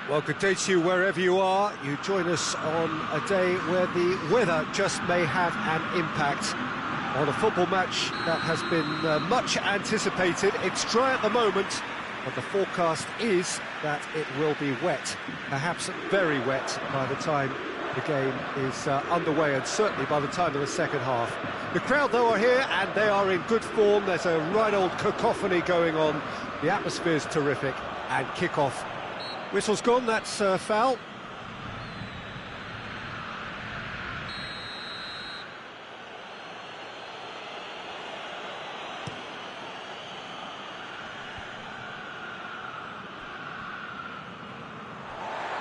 Well, good day to you wherever you are. You join us on a day where the weather just may have an impact on a football match that has been much anticipated. It's dry at the moment, but the forecast is that it will be wet, perhaps very wet by the time the game is underway, and certainly by the time of the second half. The crowd, though, are here, and they are in good form. There's a right old cacophony going on. The atmosphere's terrific, and kick-off. Whistle's gone, that's foul.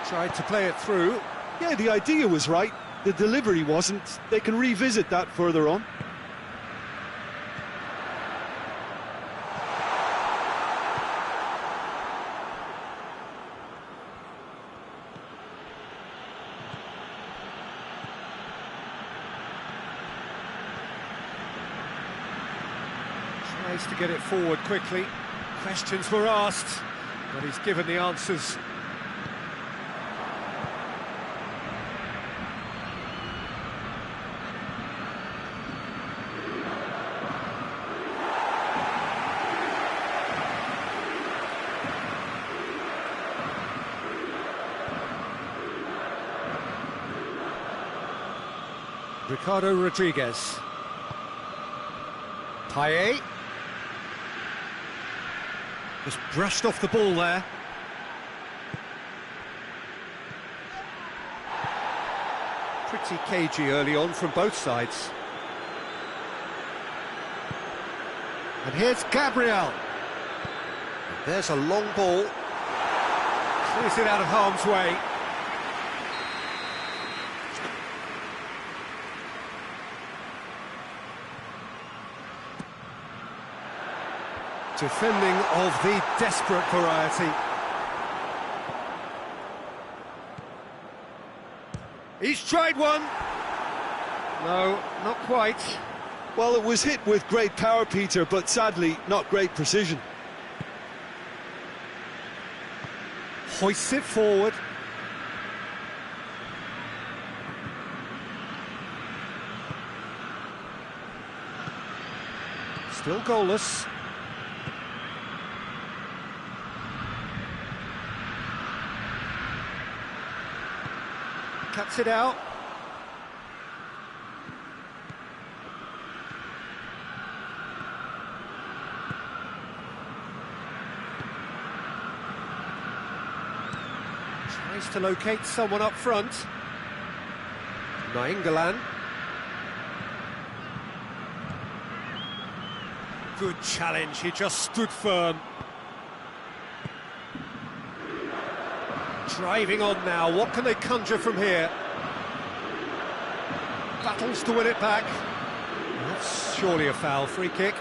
Tried to play it through. Yeah, the idea was right, the delivery wasn't. They can revisit that further on. Tries to get it forward quickly. Questions were asked, but he's given the answers. Ricardo Rodriguez. Payet. Just brushed off the ball there. Pretty cagey early on from both sides. And here's Gabriel. There's a long ball. Clears it out of harm's way. Defending of the desperate variety. He's tried one. No, not quite. Well, it was hit with great power, Peter, but sadly, not great precision. Hoists it forward. Still goalless. Cuts it out. Tries to locate someone up front. Nainggolan. Good challenge, he just stood firm. Driving on now, what can they conjure from here? Battles to win it back. That's surely a foul, free kick.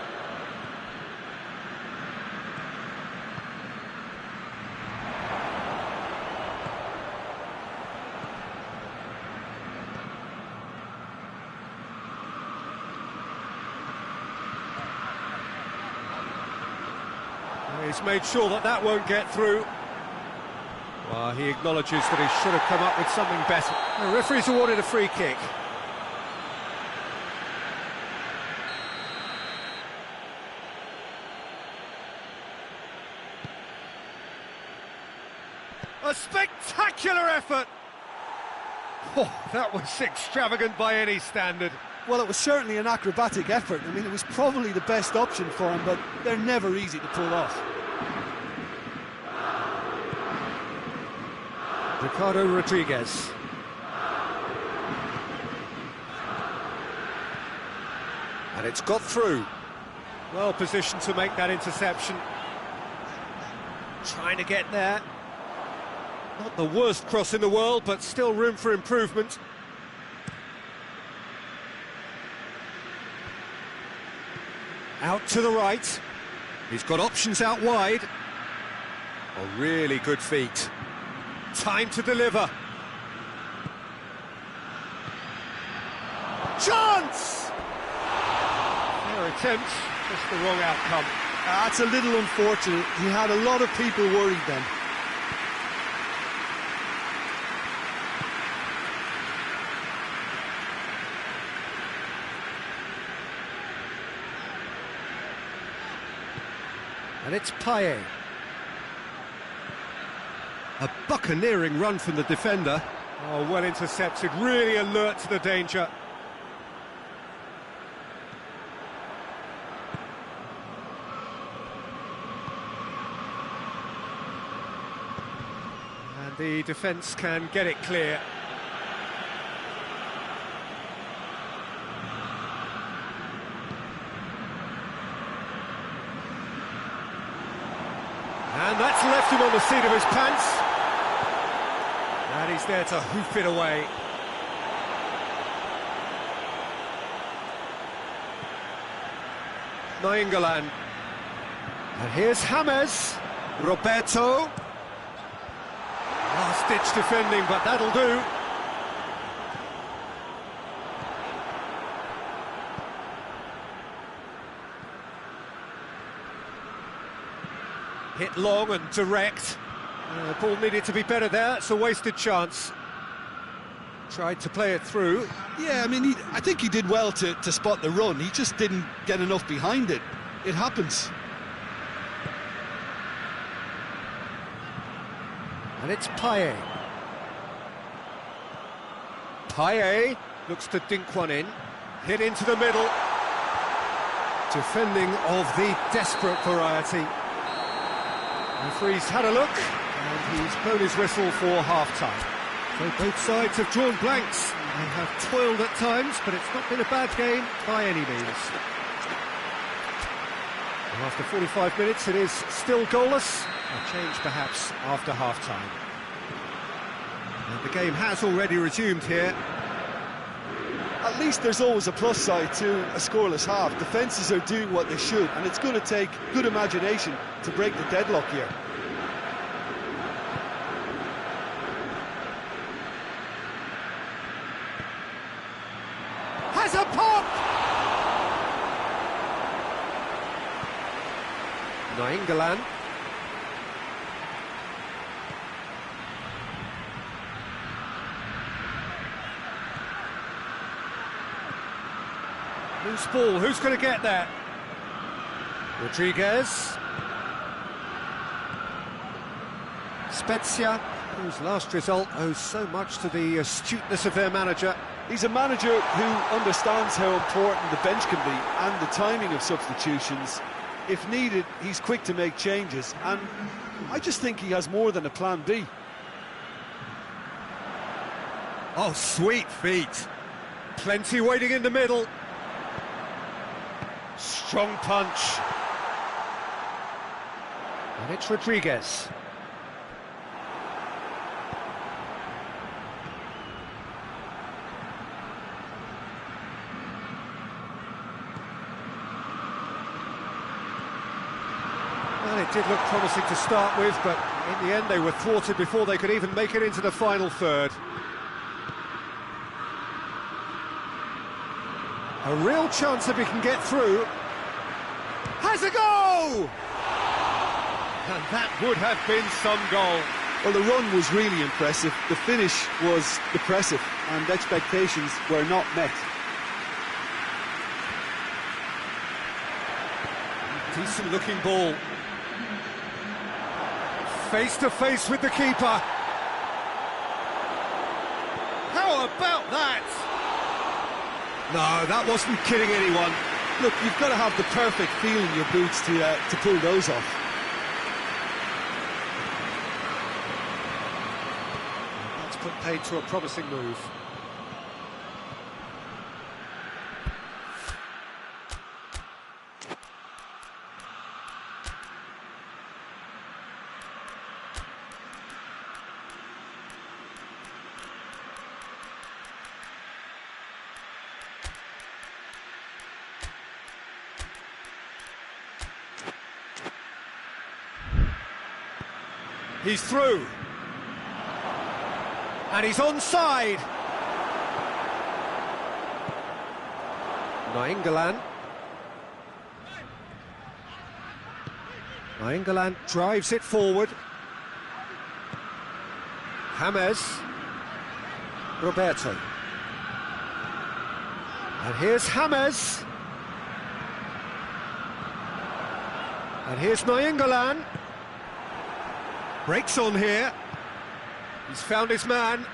He's made sure that that won't get through. Well, he acknowledges that he should have come up with something better. The referee's awarded a free kick. A spectacular effort! Oh, that was extravagant by any standard. Well, it was certainly an acrobatic effort. I mean, it was probably the best option for him, but they're never easy to pull off. Ricardo Rodriguez. And it's got through. Well positioned to make that interception. Trying to get there. Not the worst cross in the world, but still room for improvement. Out to the right. He's got options out wide. Oh, really good feet. Time to deliver. Chance! Fair attempt, just the wrong outcome. That's a little unfortunate. He had a lot of people worried then. And it's Payet. A buccaneering run from the defender. Oh, well intercepted, really alert to the danger. And the defence can get it clear. And that's left him on the seat of his pants. And he's there to hoof it away. Nainggolan. And here's James. Roberto. Last-ditch defending, but that'll do. Hit long and direct. The ball needed to be better there. It's a wasted chance. Tried to play it through. Yeah, I mean, I think he did well to spot the run. He just didn't get enough behind it. It happens. And it's Payet. Payet looks to dink one in. Hit into the middle. Defending of the desperate variety. The referee's had a look, and he's blown his whistle for half-time. So both sides have drawn blanks. They have toiled at times, but it's not been a bad game by any means. And after 45 minutes, it is still goalless. A change perhaps after half-time. And the game has already resumed here. At least there's always a plus side to a scoreless half. Defences are doing what they should, and it's going to take good imagination to break the deadlock here. Has a pop! Nainggolan. Loose ball, who's going to get there? Rodriguez. Spezia, whose last result owes so much to the astuteness of their manager. He's a manager who understands how important the bench can be and the timing of substitutions. If needed, he's quick to make changes, and I just think he has more than a plan B. Oh, sweet feet. Plenty waiting in the middle. Strong punch. And it's Rodriguez. Well, it did look promising to start with, but in the end they were thwarted before they could even make it into the final third. A real chance if he can get through. Has a go! And that would have been some goal. Well, the run was really impressive. The finish was depressive, and expectations were not met. Decent looking ball. Face to face with the keeper. How about that? No, that wasn't kidding anyone. Look, you've got to have the perfect feel in your boots to pull those off. That's put paid to a promising move. He's through. And he's onside. Nainggolan. Nainggolan drives it forward. James. Roberto. And here's James. And here's Nainggolan. Breaks on here. He's found his man.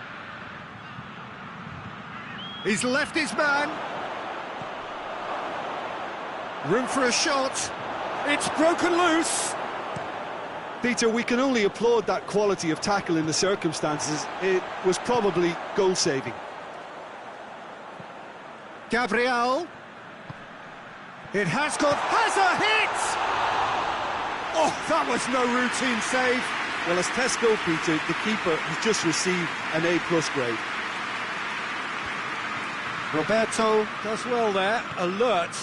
He's left his man. Room for a shot. It's broken loose. Peter, we can only applaud that quality of tackle in the circumstances. It was probably goal-saving. Gabriel. It has a hit! Oh, that was no routine save. Well, as tests go, Peter, the keeper has just received an A+ grade. Roberto does well there, alert.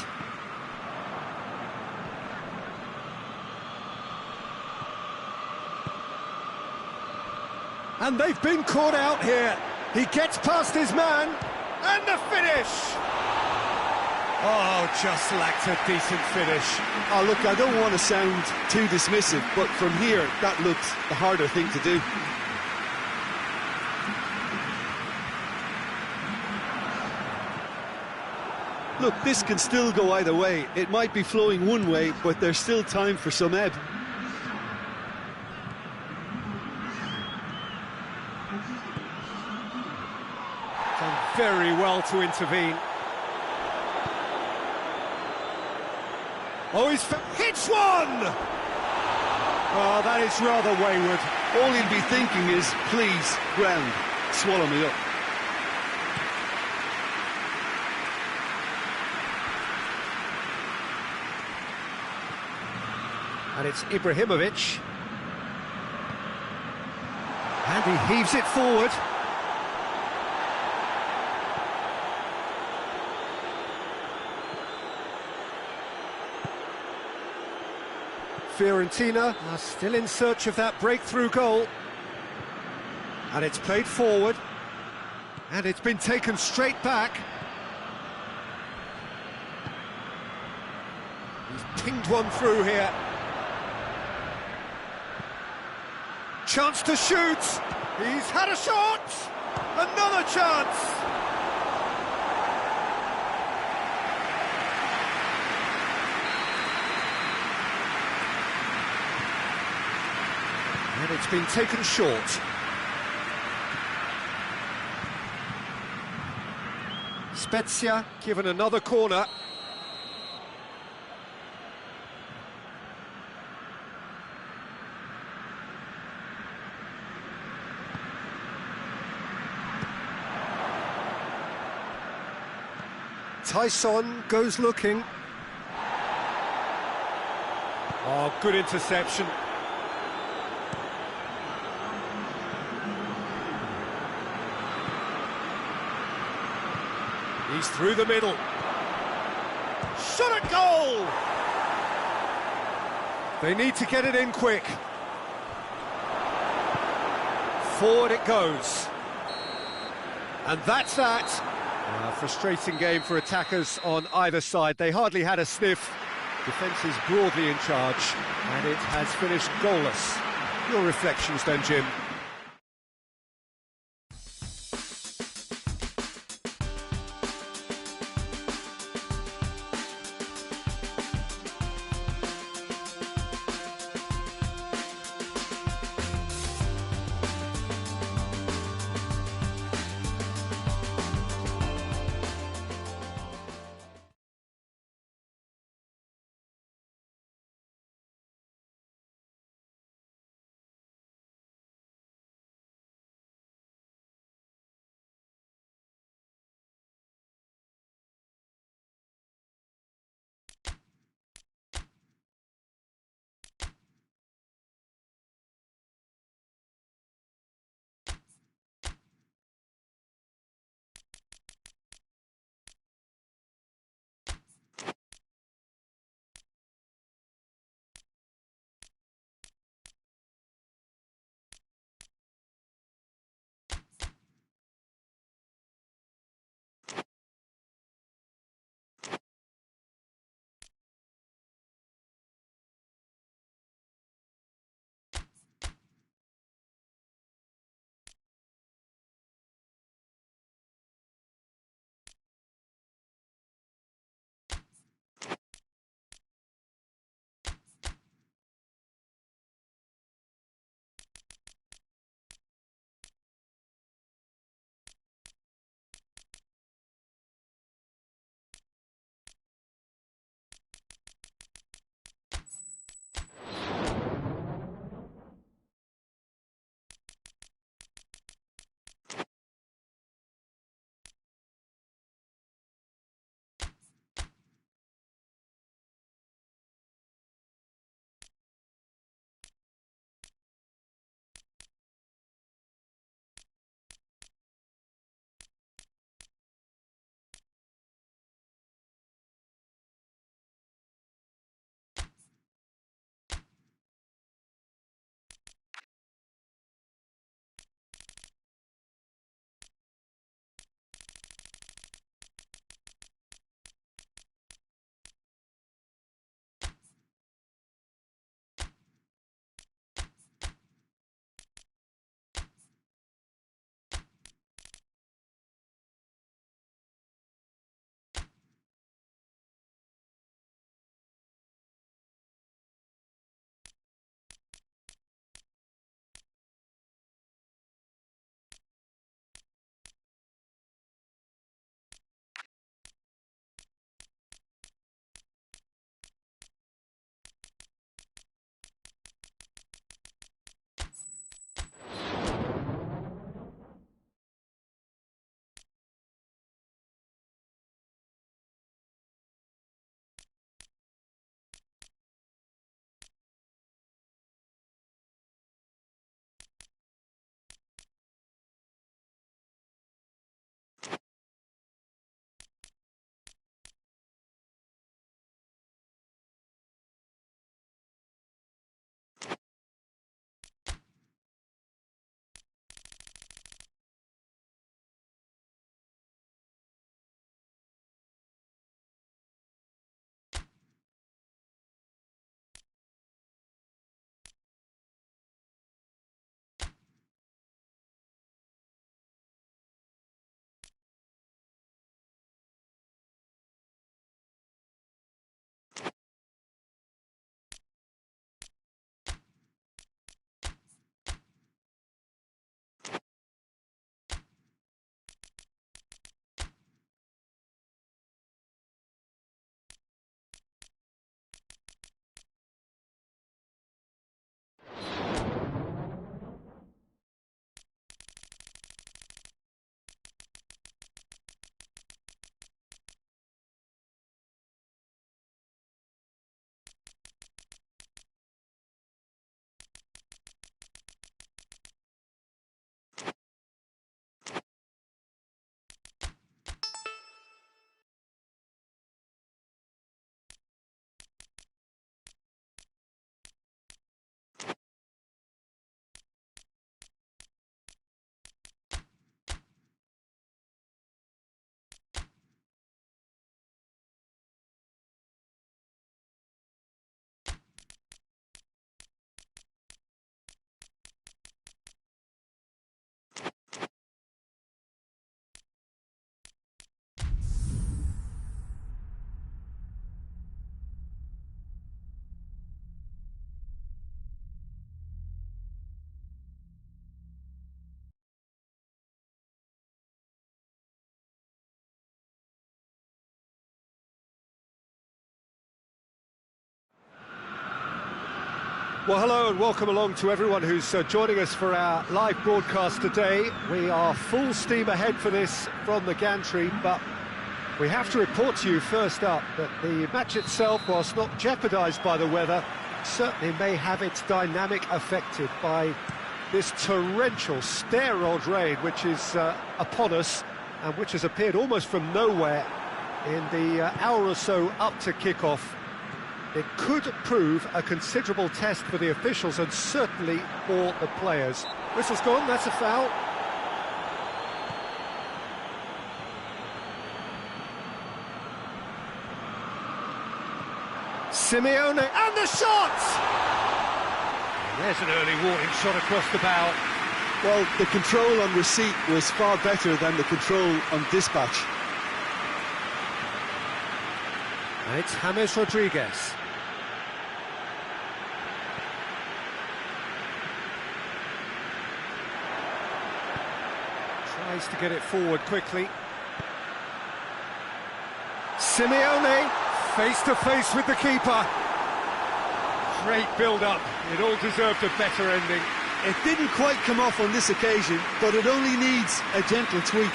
And they've been caught out here. He gets past his man, and the finish! Oh, just lacked a decent finish. Oh, look, I don't want to sound too dismissive, but from here, that looks the harder thing to do. Look, this can still go either way. It might be flowing one way, but there's still time for some ebb. Done very well to intervene. Oh, he's hits one! Oh, that is rather wayward. All he'll be thinking is, please, ground, swallow me up. And it's Ibrahimovic. And he heaves it forward. Fiorentina are still in search of that breakthrough goal. And it's played forward. And it's been taken straight back. He's pinged one through here. Chance to shoot. He's had a shot. Another chance. And it's been taken short. Spezia given another corner. Tyson goes looking. Oh, good interception. He's through the middle. Shot at goal! They need to get it in quick. Forward it goes. And that's that. A frustrating game for attackers on either side. They hardly had a sniff. Defence is broadly in charge, and it has finished goalless. Your reflections then, Jim? Well, hello and welcome along to everyone who's joining us for our live broadcast today. We are full steam ahead for this from the gantry, but we have to report to you first up that the match itself, whilst not jeopardised by the weather, certainly may have its dynamic affected by this torrential stair-rod rain which is upon us and which has appeared almost from nowhere in the hour or so up to kick-off. It could prove a considerable test for the officials and certainly for the players. Whistle's gone, that's a foul. Simeone, and the shot! There's an early warning shot across the bow. Well, the control on receipt was far better than the control on dispatch. And it's James Rodriguez. Tries to get it forward quickly. Simeone, face to face with the keeper. Great build-up. It all deserved a better ending. It didn't quite come off on this occasion, but it only needs a gentle tweak.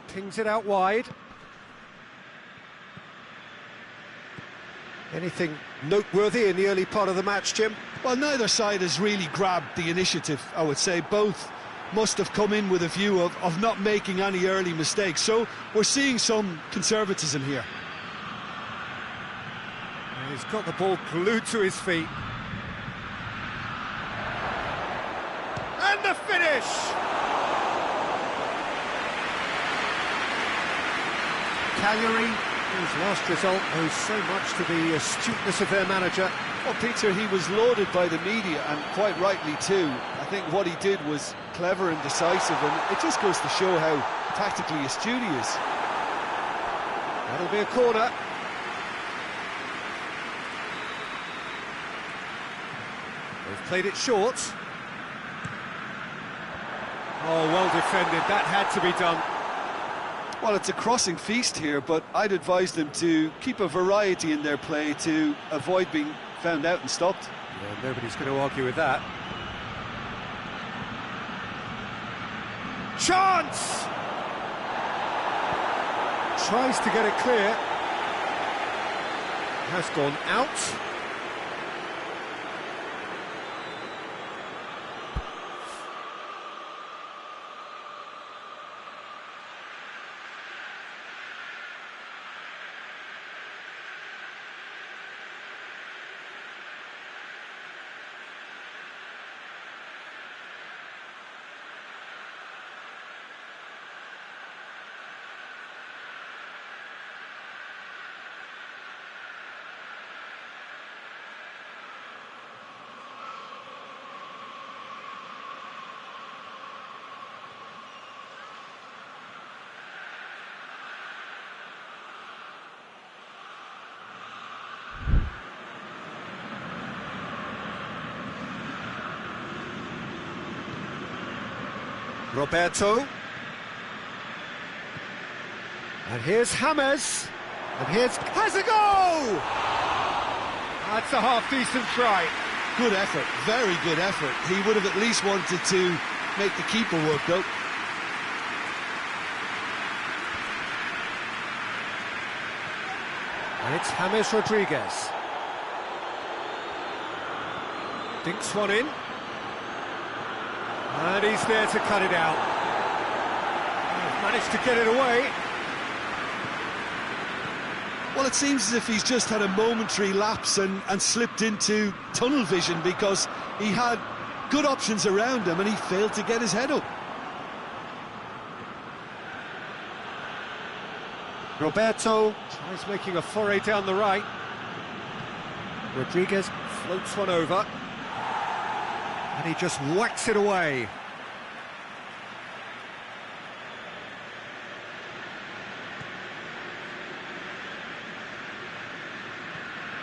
Pings it out wide. Anything noteworthy in the early part of the match, Jim? Well, neither side has really grabbed the initiative, I would say. Both must have come in with a view of not making any early mistakes. So we're seeing some conservatism here. He's got the ball glued to his feet. And the finish! Cagliari, whose last result owes so much to the astuteness of their manager. Well, Peter, he was lauded by the media, and quite rightly too. I think what he did was clever and decisive, and it just goes to show how tactically astute he is. That'll be a corner. They've played it short. Oh, well defended. That had to be done. Well, it's a crossing feast here, but I'd advise them to keep a variety in their play to avoid being found out and stopped. Yeah, nobody's going to argue with that. Chance! Tries to get it clear. Has gone out. Roberto. And here's James. And here's... has a goal! That's a half-decent try. Good effort, very good effort. He would have at least wanted to make the keeper work, though. And it's James Rodriguez. Dinks one in. And he's there to cut it out. He's managed to get it away. Well, it seems as if he's just had a momentary lapse and slipped into tunnel vision, because he had good options around him and he failed to get his head up. Roberto tries making a foray down the right. Rodriguez floats one over. And he just whacks it away.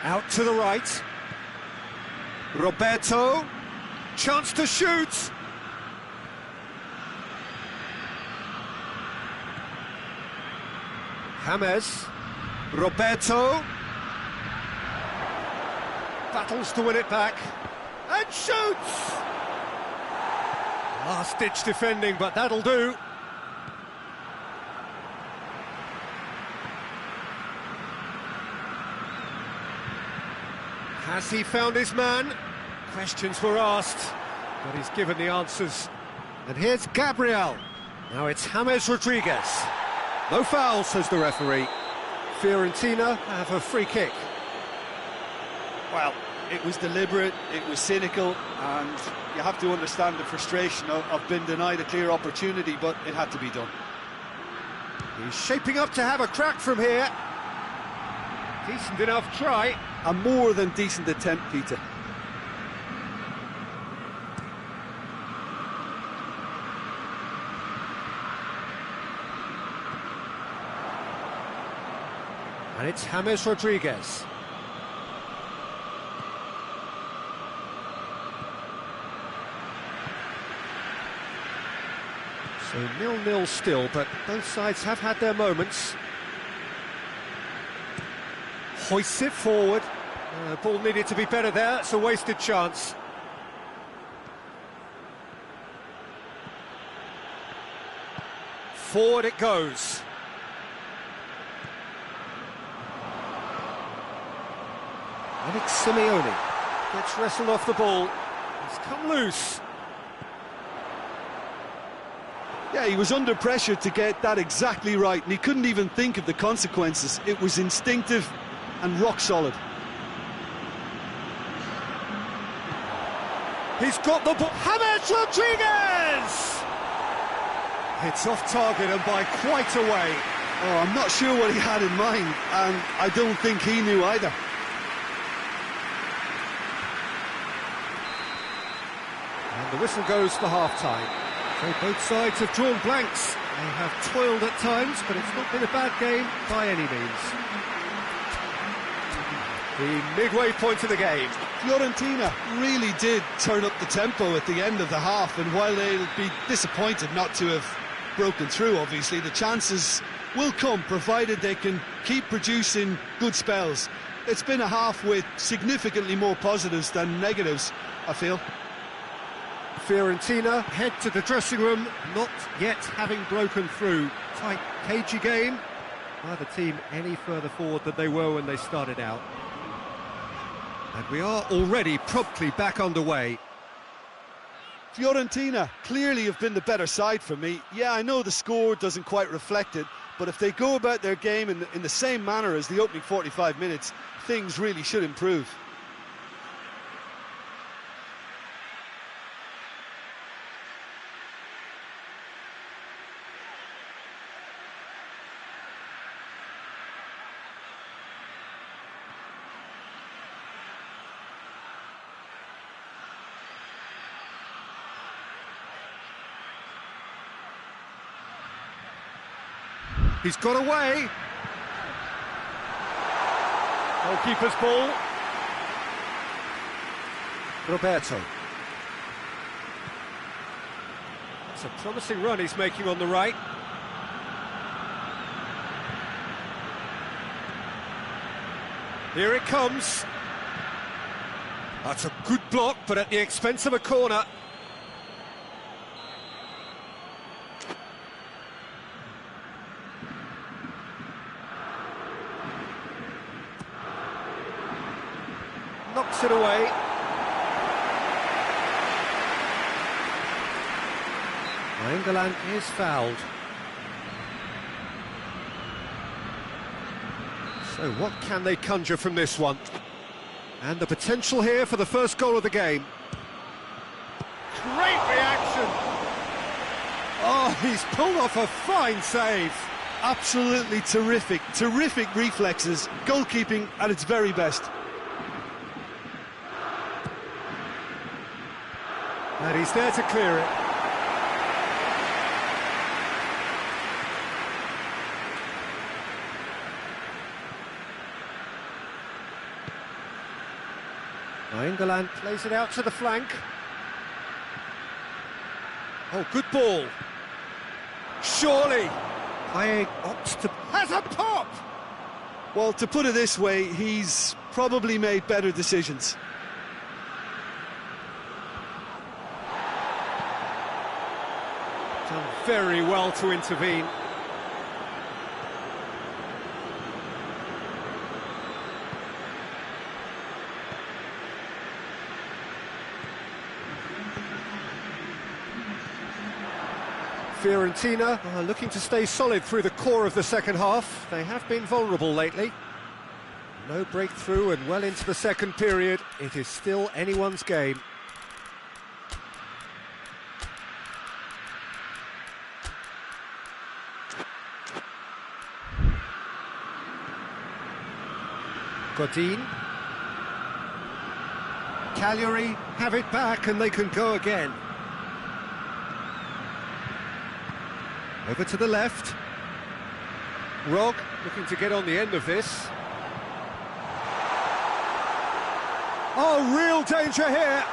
Out to the right. Roberto, chance to shoot. James, Roberto, battles to win it back, and shoots! Last-ditch defending, but that'll do. Has he found his man? Questions were asked, but he's given the answers. And here's Gabriel. Now it's James Rodriguez. No foul, says the referee. Fiorentina have a free kick. Well, it was deliberate, it was cynical, and you have to understand the frustration of being denied a clear opportunity, but it had to be done. He's shaping up to have a crack from here. Decent enough try. A more than decent attempt, Peter. And it's James Rodriguez. So 0-0 still, but both sides have had their moments. Hoists it forward. Ball needed to be better there. It's a wasted chance. Forward it goes. And it's Simeone. Gets wrestled off the ball. It's come loose. Yeah, he was under pressure to get that exactly right, and he couldn't even think of the consequences. It was instinctive and rock solid. He's got the ball. James Rodriguez! It's off target and by quite a way. Oh, I'm not sure what he had in mind, and I don't think he knew either. And the whistle goes for half-time. So both sides have drawn blanks. They have toiled at times, but it's not been a bad game by any means. The midway point of the game. Fiorentina really did turn up the tempo at the end of the half, and while they'll be disappointed not to have broken through, obviously, the chances will come, provided they can keep producing good spells. It's been a half with significantly more positives than negatives, I feel. Fiorentina head to the dressing room, not yet having broken through. Tight, cagey game. Neither team any further forward than they were when they started out. And we are already promptly back underway. Fiorentina clearly have been the better side for me. Yeah, I know the score doesn't quite reflect it, but if they go about their game in the same manner as the opening 45 minutes, things really should improve. He's got away. Goalkeeper's ball. Roberto. That's a promising run he's making on the right. Here it comes. That's a good block, but at the expense of a corner. Knocks it away. England is fouled. So what can they conjure from this one? And the potential here for the first goal of the game. Great reaction! Oh, he's pulled off a fine save. Absolutely terrific, terrific reflexes, goalkeeping at its very best. And he's there to clear it. England plays it out to the flank. Oh, good ball. Surely. Payet opts to... has a pop! Well, to put it this way, he's probably made better decisions. Done very well to intervene. Fiorentina are looking to stay solid through the core of the second half. They have been vulnerable lately. No breakthrough and well into the second period. It is still anyone's game. Godin. Cagliari have it back and they can go again. Over to the left. Rog looking to get on the end of this. Oh, real danger here.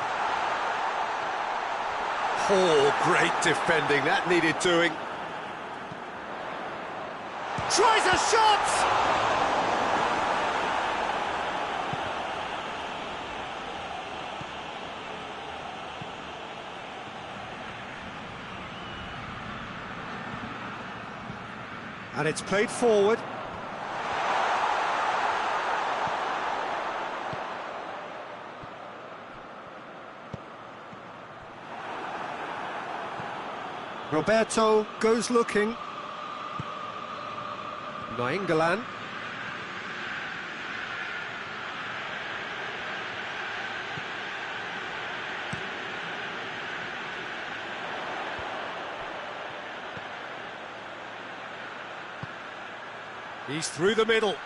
Oh, great defending. That needed doing. Tries a shot! And it's played forward. Roberto goes looking. Nainggolan. He's through the middle.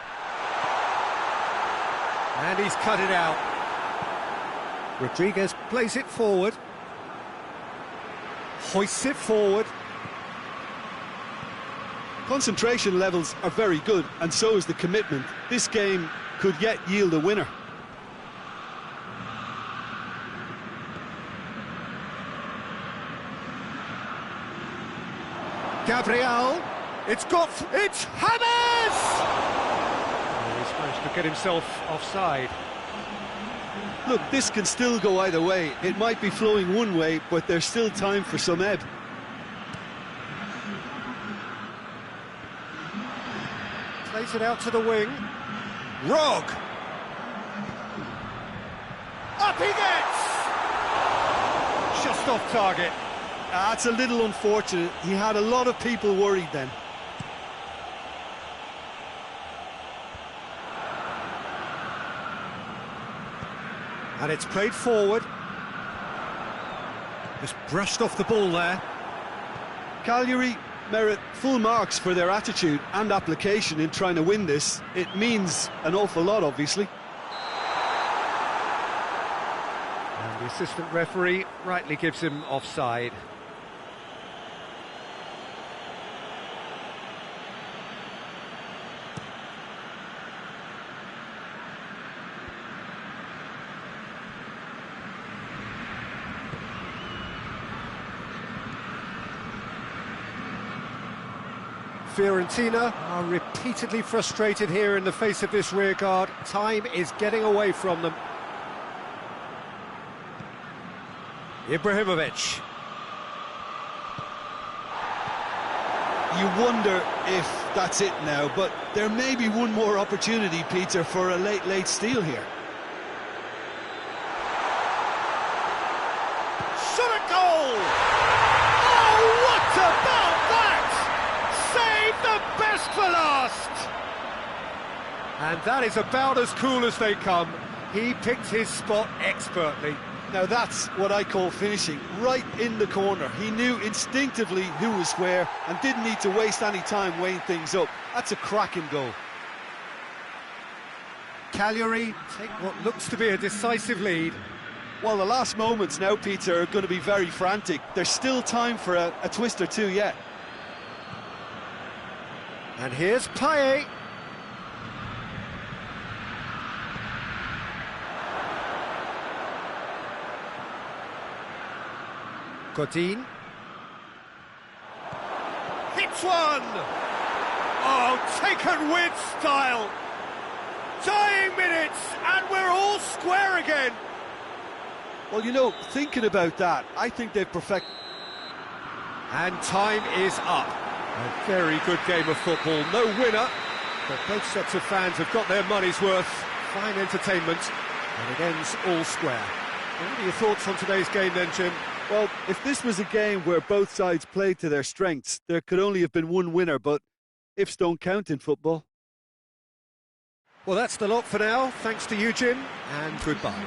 And he's cut it out. Rodriguez plays it forward. Hoists it forward. Concentration levels are very good, and so is the commitment. This game could yet yield a winner. Gabriel. It's Hammers! Oh, he's managed to get himself offside. Look, this can still go either way. It might be flowing one way, but there's still time for some ebb. Plays it out to the wing. Rog! Up he gets! Just off target. That's a little unfortunate. He had a lot of people worried then. And it's played forward. Just brushed off the ball there. Cagliari merit full marks for their attitude and application in trying to win this. It means an awful lot, obviously. And the assistant referee rightly gives him offside. Fiorentina are repeatedly frustrated here in the face of this rearguard. Time is getting away from them. Ibrahimovic. You wonder if that's it now, but there may be one more opportunity, Peter, for a late steal here. Shot a goal! Oh, what about that? Save the best for last! And that is about as cool as they come. He picked his spot expertly. Now that's what I call finishing, right in the corner. He knew instinctively who was where and didn't need to waste any time weighing things up. That's a cracking goal. Cagliari take what looks to be a decisive lead. Well, the last moments now, Peter, are going to be very frantic. There's still time for a twist or two yet. And here's Payet. Godin. Hits one! Oh, taken with style! Dying minutes, and we're all square again! Well, you know, thinking about that, I think they've perfected... And time is up. A very good game of football. No winner, but both sets of fans have got their money's worth. Fine entertainment, and it ends all square. What are your thoughts on today's game then, Jim? Well, if this was a game where both sides played to their strengths, there could only have been one winner, but ifs don't count in football. Well, that's the lot for now. Thanks to you, Jim, and goodbye.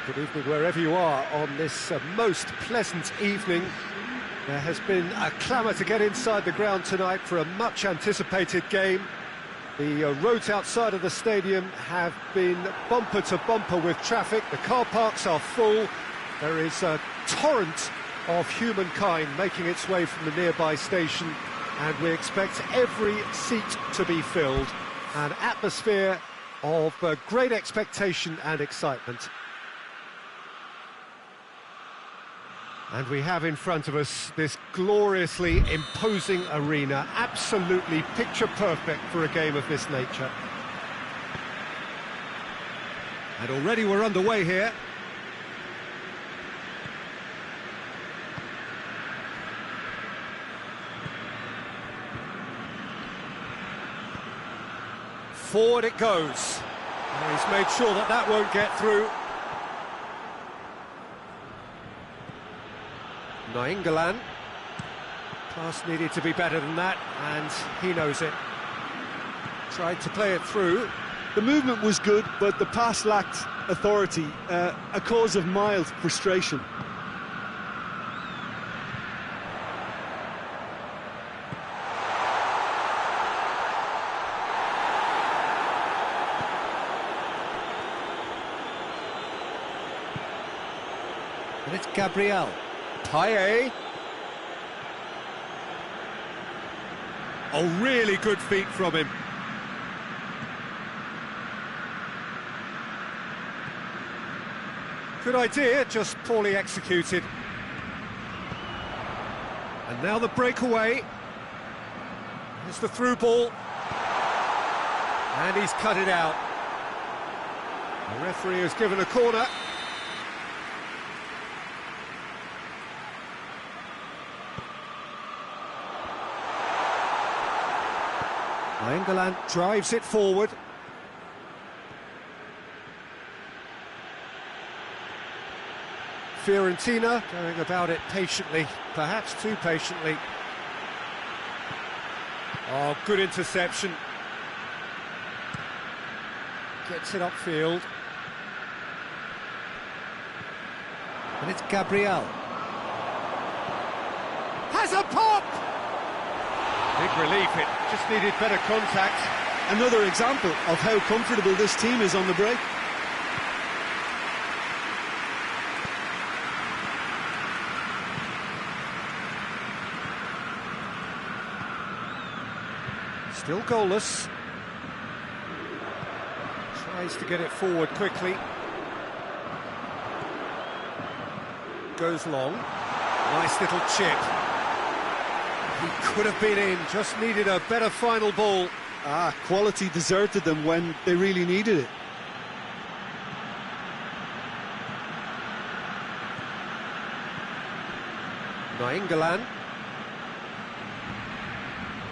Good evening wherever you are on this most pleasant evening. There has been a clamour to get inside the ground tonight for a much anticipated game. The roads outside of the stadium have been bumper to bumper with traffic. The car parks are full. There is a torrent of humankind making its way from the nearby station, and we expect every seat to be filled. An atmosphere of great expectation and excitement. And we have in front of us this gloriously imposing arena, absolutely picture perfect for a game of this nature. And already we're underway here. Forward it goes. And he's made sure that that won't get through. Nainggolan. Pass needed to be better than that, and he knows it. Tried to play it through. The movement was good, but the pass lacked authority, a cause of mild frustration. And it's Gabriel. Payet. Oh, really good feet from him. Good idea, just poorly executed. And now the breakaway. Here's the through ball. And he's cut it out. The referee has given a corner. Nainggolan drives it forward. Fiorentina going about it patiently, perhaps too patiently. Oh, good interception. Gets it upfield. And it's Gabriel. Has a pop! Big relief, it just needed better contact. Another example of how comfortable this team is on the break. Still goalless. Tries to get it forward quickly. Goes long. Nice little chip. He could have been in, just needed a better final ball. Quality deserted them when they really needed it. Nainggolan.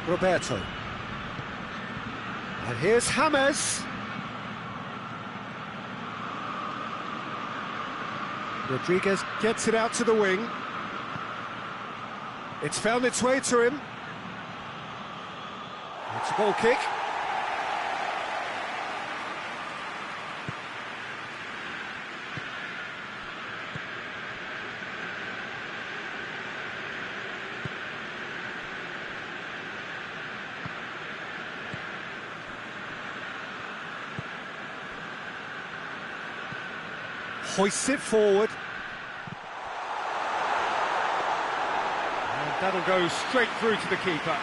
Roberto. And here's James. Rodriguez gets it out to the wing. It's found its way to him. It's a goal kick. Hoists it forward. That'll go straight through to the keeper.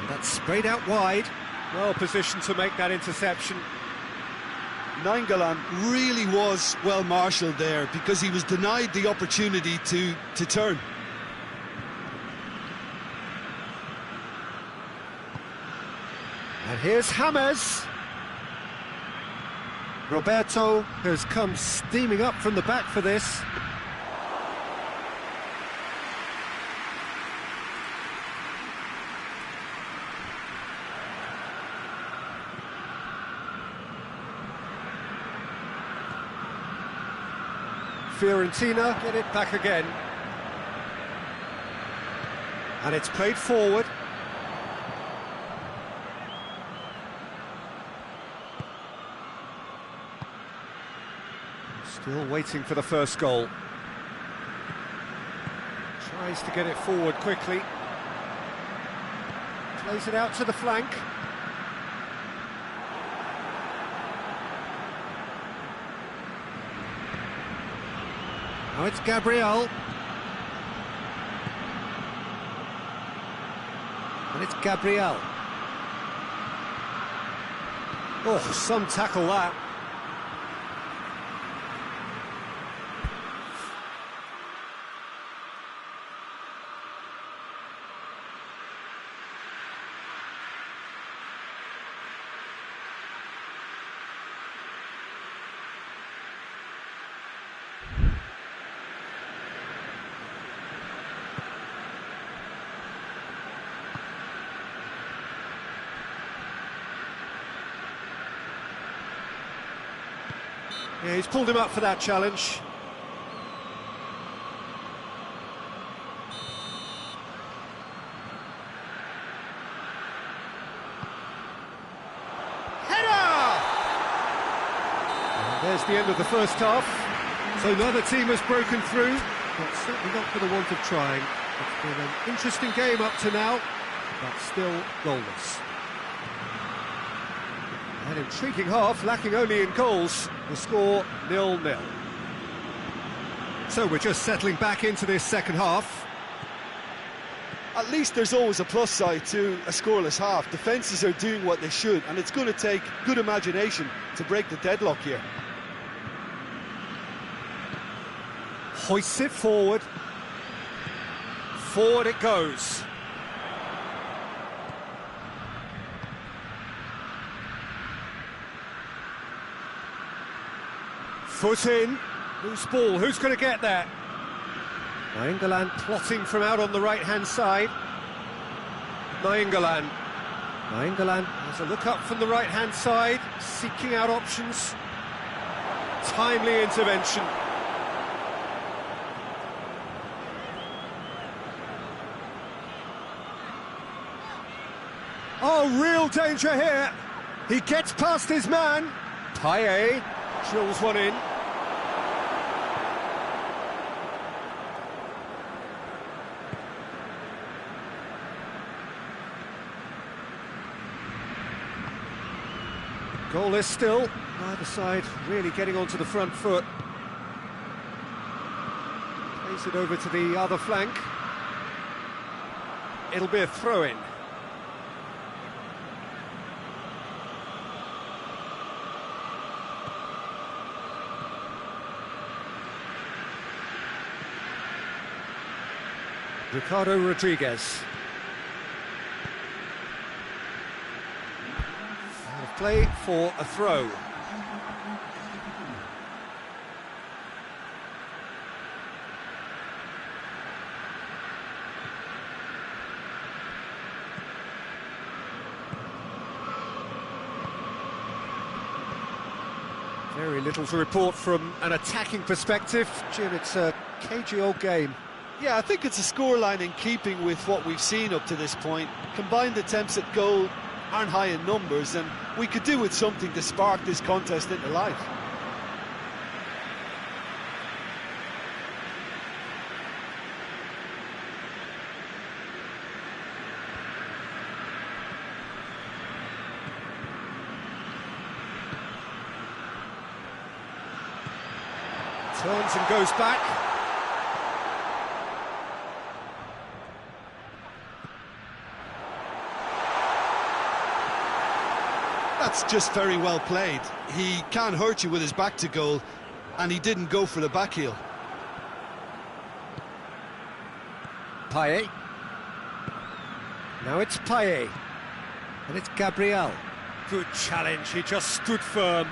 That's sprayed out wide. Well positioned to make that interception. Nainggolan really was well marshalled there because he was denied the opportunity to turn. And here's James. Roberto has come steaming up from the back for this. Fiorentina get it back again. And it's played forward. Still waiting for the first goal. Tries to get it forward quickly. Plays it out to the flank. Now it's Gabriel. And it's Gabriel. Oh, some tackle that. Yeah, he's pulled him up for that challenge. Header! And there's the end of the first half. So neither team has broken through, but certainly not for the want of trying. It's been an interesting game up to now, but still goalless. An intriguing half, lacking only in goals. The score 0-0. So we're just settling back into this second half. At least there's always a plus side to a scoreless half. Defences are doing what they should, and it's going to take good imagination to break the deadlock here. Hoists it forward. Forward it goes. Foot in, loose ball, who's going to get that? Nainggolan plotting from out on the right-hand side. Nainggolan has a look up from the right-hand side, seeking out options. Timely intervention. Oh, real danger here. He gets past his man. Payet drills one in. Goalless still. Neither side really getting onto the front foot. Plays it over to the other flank. It'll be a throw-in. Ricardo Rodriguez. Out of play for a throw. Very little to report from an attacking perspective. Jim, it's a cagey old game. Yeah, I think it's a scoreline in keeping with what we've seen up to this point. Combined attempts at goal aren't high in numbers, and we could do with something to spark this contest into life. Turns and goes back. That's just very well played. He can't hurt you with his back to goal, and he didn't go for the back heel. Payet. Now it's Payet. And it's Gabriel. Good challenge, he just stood firm.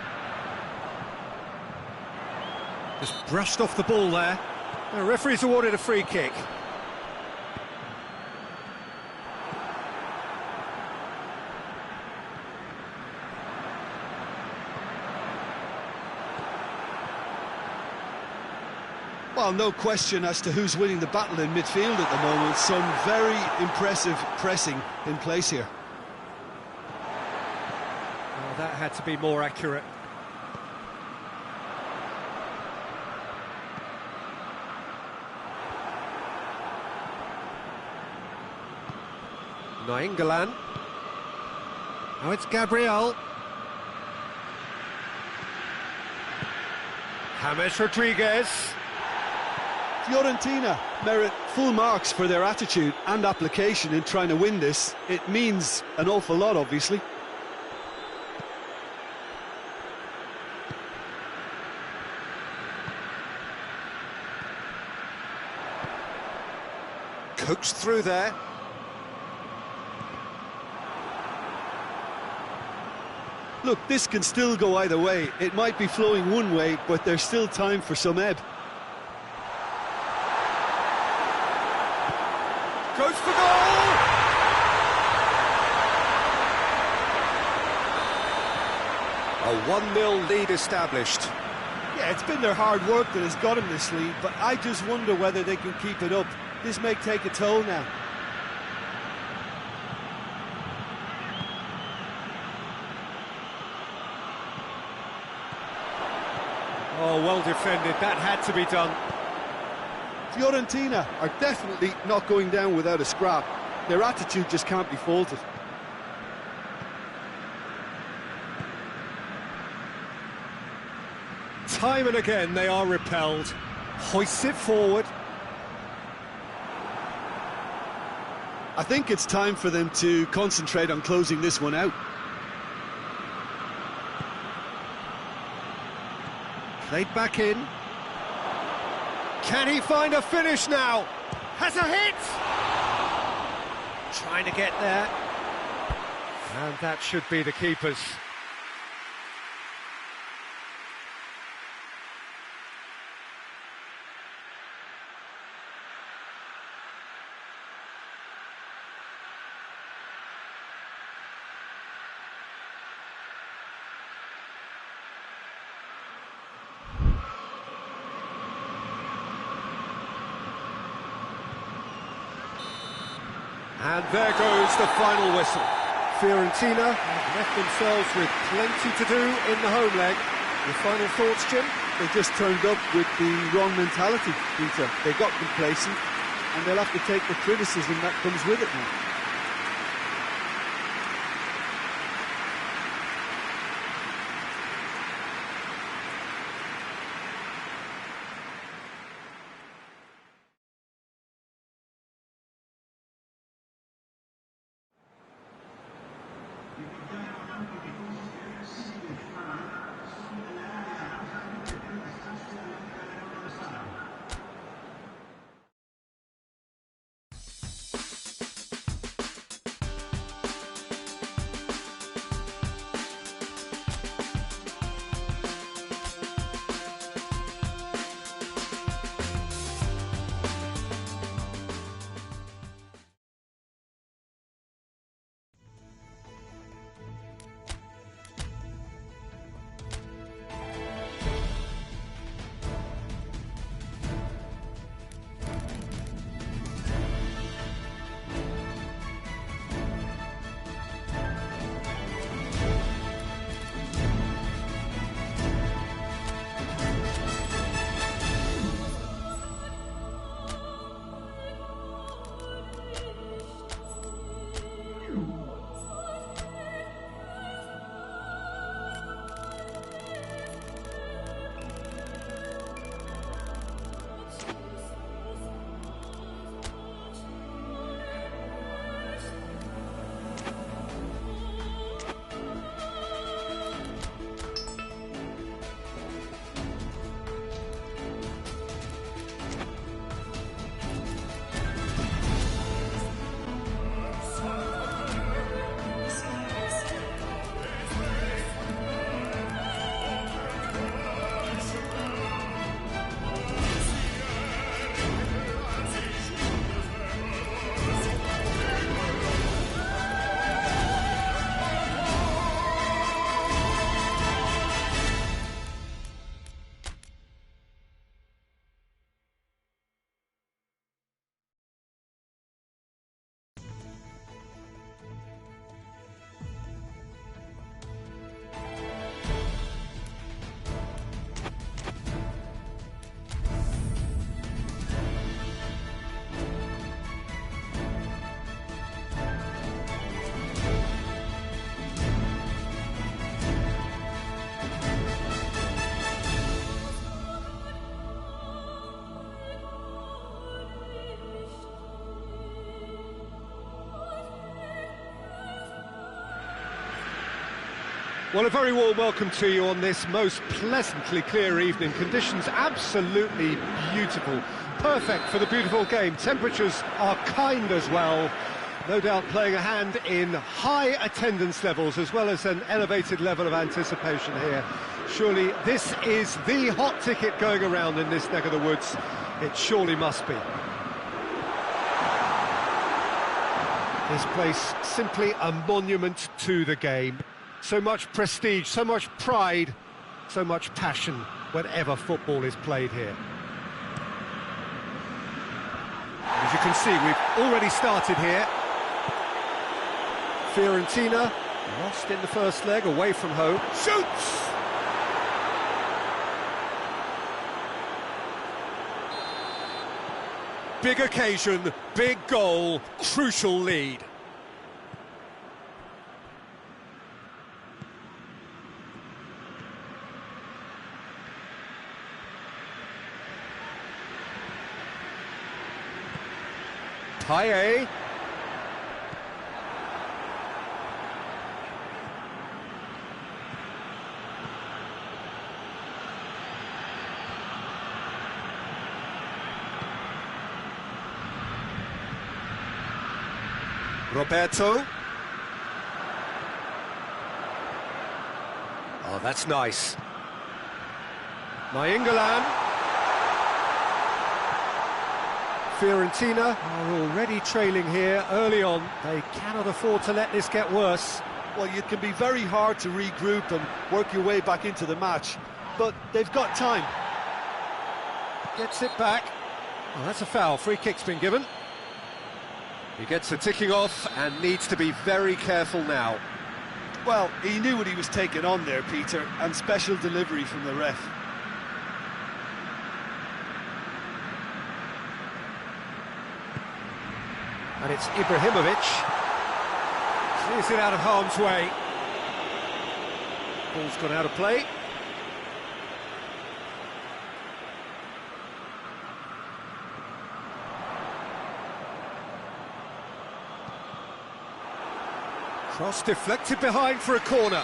Just brushed off the ball there. The referee's awarded a free kick. Well, no question as to who's winning the battle in midfield at the moment. Some very impressive pressing in place here. Well, that had to be more accurate. Nainggolan. Now it's Gabriel. James Rodriguez. Fiorentina merit full marks for their attitude and application in trying to win this. It means an awful lot, obviously. Coaxed through there. Look, this can still go either way. It might be flowing one way, but there's still time for some ebb. Goes for goal! A 1-0 lead established. Yeah, it's been their hard work that has got them this lead, but I just wonder whether they can keep it up. This may take a toll now. Oh, well defended. That had to be done. Fiorentina are definitely not going down without a scrap. Their attitude just can't be faulted. Time and again they are repelled. Hoists it forward. I think it's time for them to concentrate on closing this one out. Played back in. Can he find a finish now? Has a hit! Trying to get there. And that should be the keeper's. And there goes the final whistle. Fiorentina have left themselves with plenty to do in the home leg. Your final thoughts, Jim? They just turned up with the wrong mentality, Peter. They got complacent, and they'll have to take the criticism that comes with it now. Well, a very warm welcome to you on this most pleasantly clear evening. Conditions absolutely beautiful, perfect for the beautiful game. Temperatures are kind as well, no doubt playing a hand in high attendance levels as well as an elevated level of anticipation here. Surely this is the hot ticket going around in this neck of the woods. It surely must be. This place simply a monument to the game. So much prestige, so much pride, so much passion whenever football is played here. As you can see, we've already started here. Fiorentina lost in the first leg, away from home. Shoots! Big occasion, big goal, crucial lead. Paye. Roberto. Oh, that's nice. Nainggolan. Fiorentina are already trailing here early on. They cannot afford to let this get worse. Well, it can be very hard to regroup and work your way back into the match, but they've got time. Gets it back. Oh, that's a foul. Free kick's been given. He gets the ticking off and needs to be very careful now. Well, he knew what he was taking on there, Peter, and special delivery from the ref. And it's Ibrahimovic. Clears it out of harm's way. Ball's gone out of play. Cross deflected behind for a corner.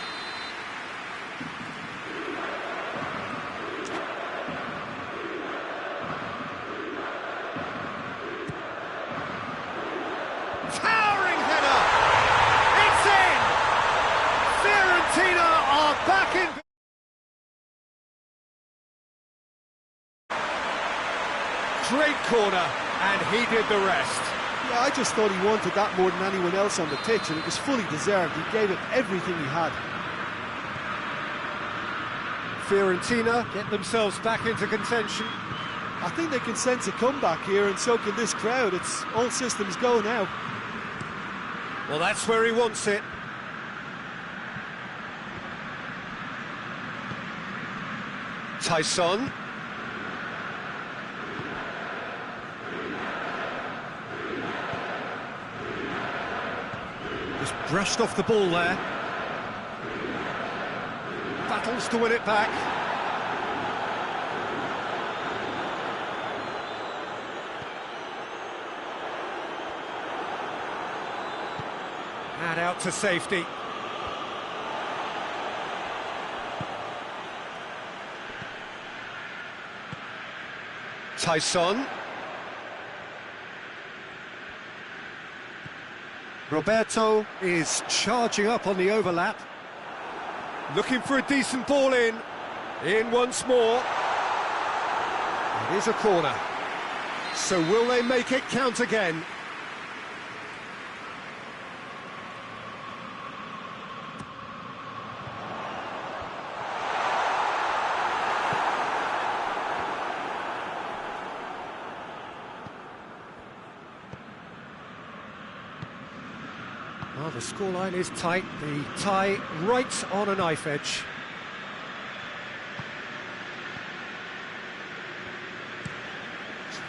Towering header! It's in! Fiorentina are back in... Great corner, and he did the rest. Yeah, I just thought he wanted that more than anyone else on the pitch, and it was fully deserved. He gave it everything he had. Fiorentina get themselves back into contention. I think they can sense a comeback here, and so can this crowd. It's all systems go now. Well, that's where he wants it. Tyson. Just brushed off the ball there. Battles to win it back. And out to safety. Tyson. Roberto is charging up on the overlap. Looking for a decent ball in. In once more. It is a corner. So will they make it count again? Well, the scoreline is tight, the tie right on a knife edge.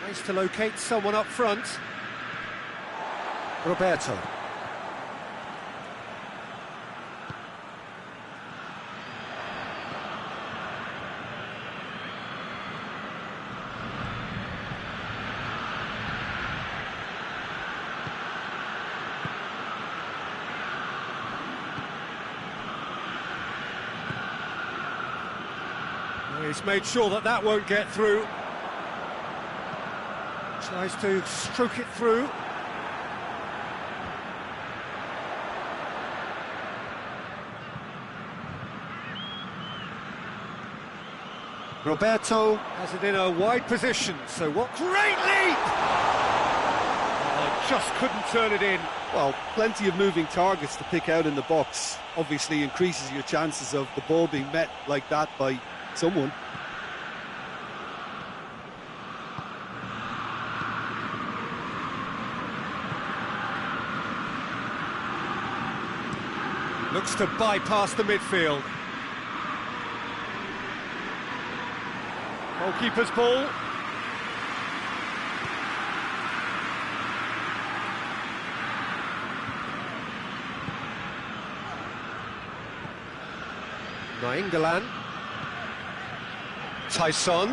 Tries to locate someone up front. Roberto. He's made sure that that won't get through. Tries to stroke it through. Roberto has it in a wide position, so what? Great leap! Oh, just couldn't turn it in. Well, plenty of moving targets to pick out in the box. Obviously increases your chances of the ball being met like that by someone. Looks to bypass the midfield. Goalkeeper's ball. Nainggolan. Tyson.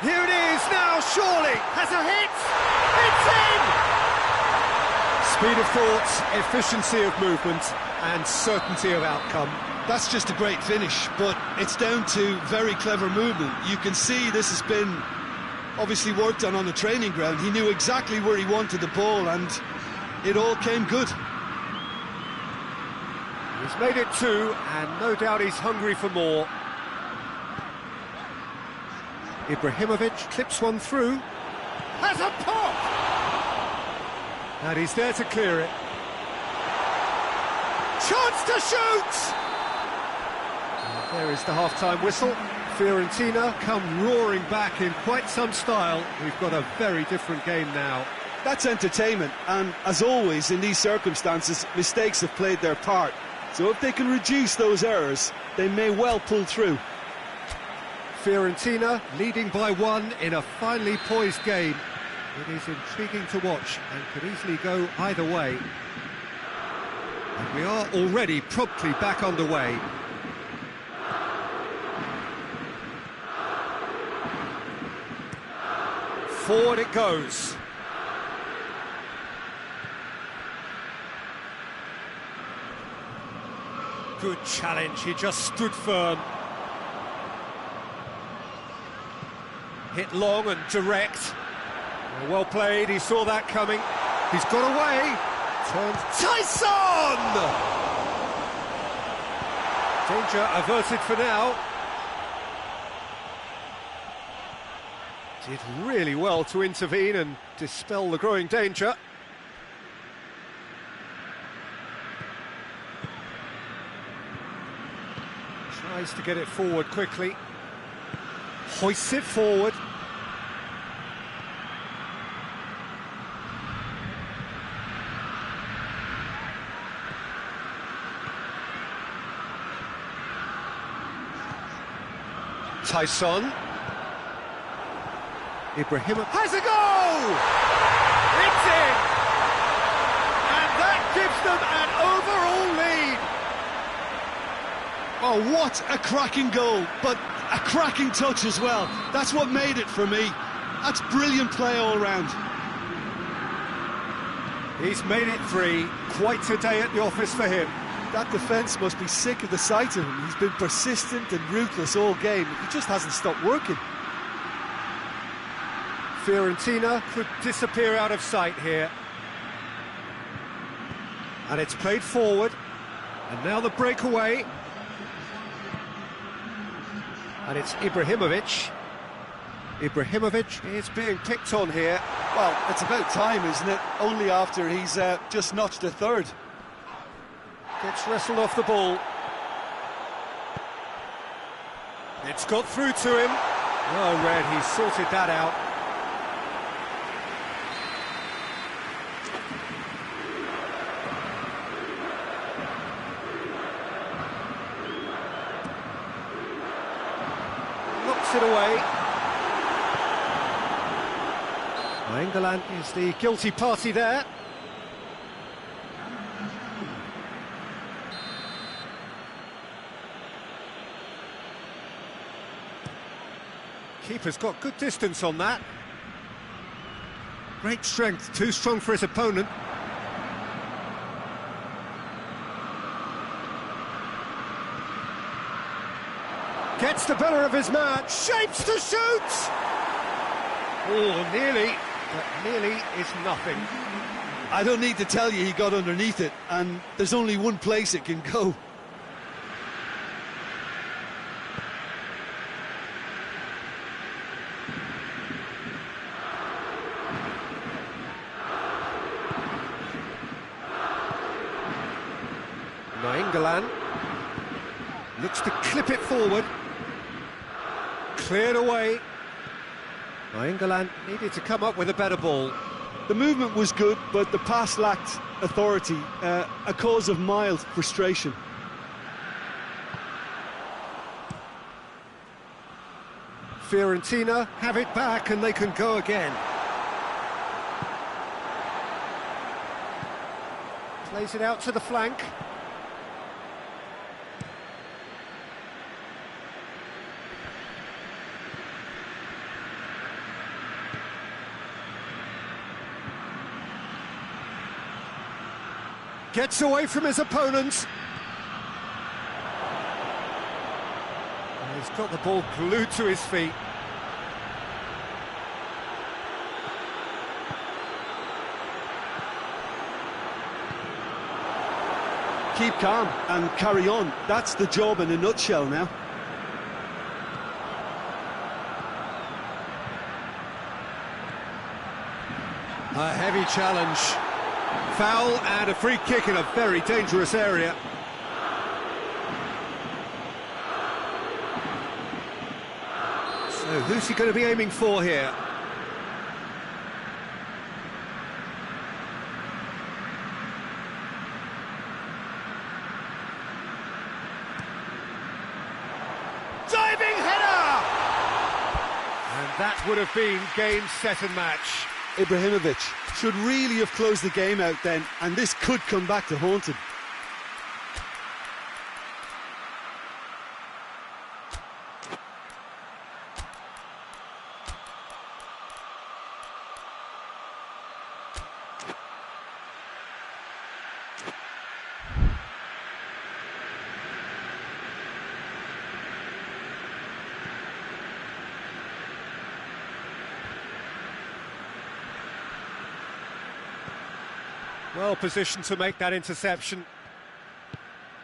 Here it is now, surely. Has a hit. It's in! Speed of thought, efficiency of movement, and certainty of outcome. That's just a great finish, but it's down to very clever movement. You can see this has been obviously worked on the training ground. He knew exactly where he wanted the ball, and it all came good. He's made it two, and no doubt he's hungry for more. Ibrahimovic clips one through. Has a pop! And he's there to clear it. Chance to shoot! And there is the half-time whistle. Fiorentina come roaring back in quite some style. We've got a very different game now. That's entertainment, and as always in these circumstances, mistakes have played their part. So if they can reduce those errors, they may well pull through. Fiorentina leading by one in a finely poised game. It is intriguing to watch and could easily go either way. And we are already promptly back underway. Forward it goes. Good challenge, he just stood firm. Hit long and direct. Well played, he saw that coming. He's got away. Turns. Tyson! Danger averted for now. Did really well to intervene and dispel the growing danger. Tries to get it forward quickly. Hoists it forward. Tyson. Ibrahimovic has a goal! It's in! And that gives them an overall lead. Oh, what a cracking goal, but a cracking touch as well. That's what made it for me. That's brilliant play all round. He's made it three. Quite a day at the office for him. That defence must be sick of the sight of him. He's been persistent and ruthless all game. He just hasn't stopped working. Fiorentina could disappear out of sight here. And it's played forward. And now the breakaway. And it's Ibrahimovic. Ibrahimovic is being picked on here. Well, it's about time, isn't it? Only after he's just notched a third. Gets wrestled off the ball. It's got through to him. Well read, he sorted that out. Knocks it away. Nainggolan is the guilty party there. Keeper's got good distance on that. Great strength, too strong for his opponent. Gets the better of his man, shapes to shoot! Oh, nearly, but nearly is nothing. I don't need to tell you he got underneath it, and there's only one place it can go. Nainggolan looks to clip it forward. Cleared away. Nainggolan needed to come up with a better ball. The movement was good, but the pass lacked authority, a cause of mild frustration. Fiorentina have it back and they can go again. Plays it out to the flank. Gets away from his opponents. And he's got the ball glued to his feet. Keep calm and carry on. That's the job in a nutshell now. A heavy challenge. Foul and a free kick in a very dangerous area. So who's he going to be aiming for here? Diving header! And that would have been game, set and match. Ibrahimovic should really have closed the game out then, and this could come back to haunt him. Well positioned to make that interception.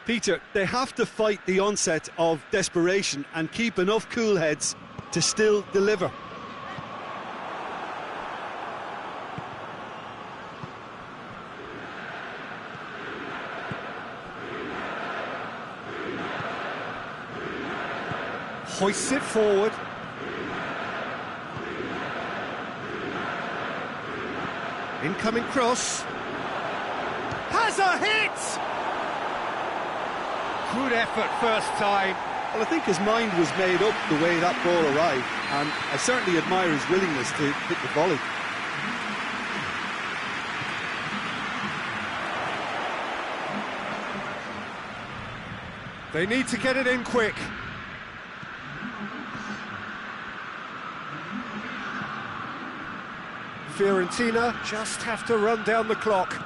Peter, they have to fight the onset of desperation and keep enough cool heads to still deliver. Hoists it forward. Incoming cross. Has a hit! Good effort first time. Well, I think his mind was made up the way that ball arrived, and I certainly admire his willingness to hit the volley. They need to get it in quick. Fiorentina just have to run down the clock.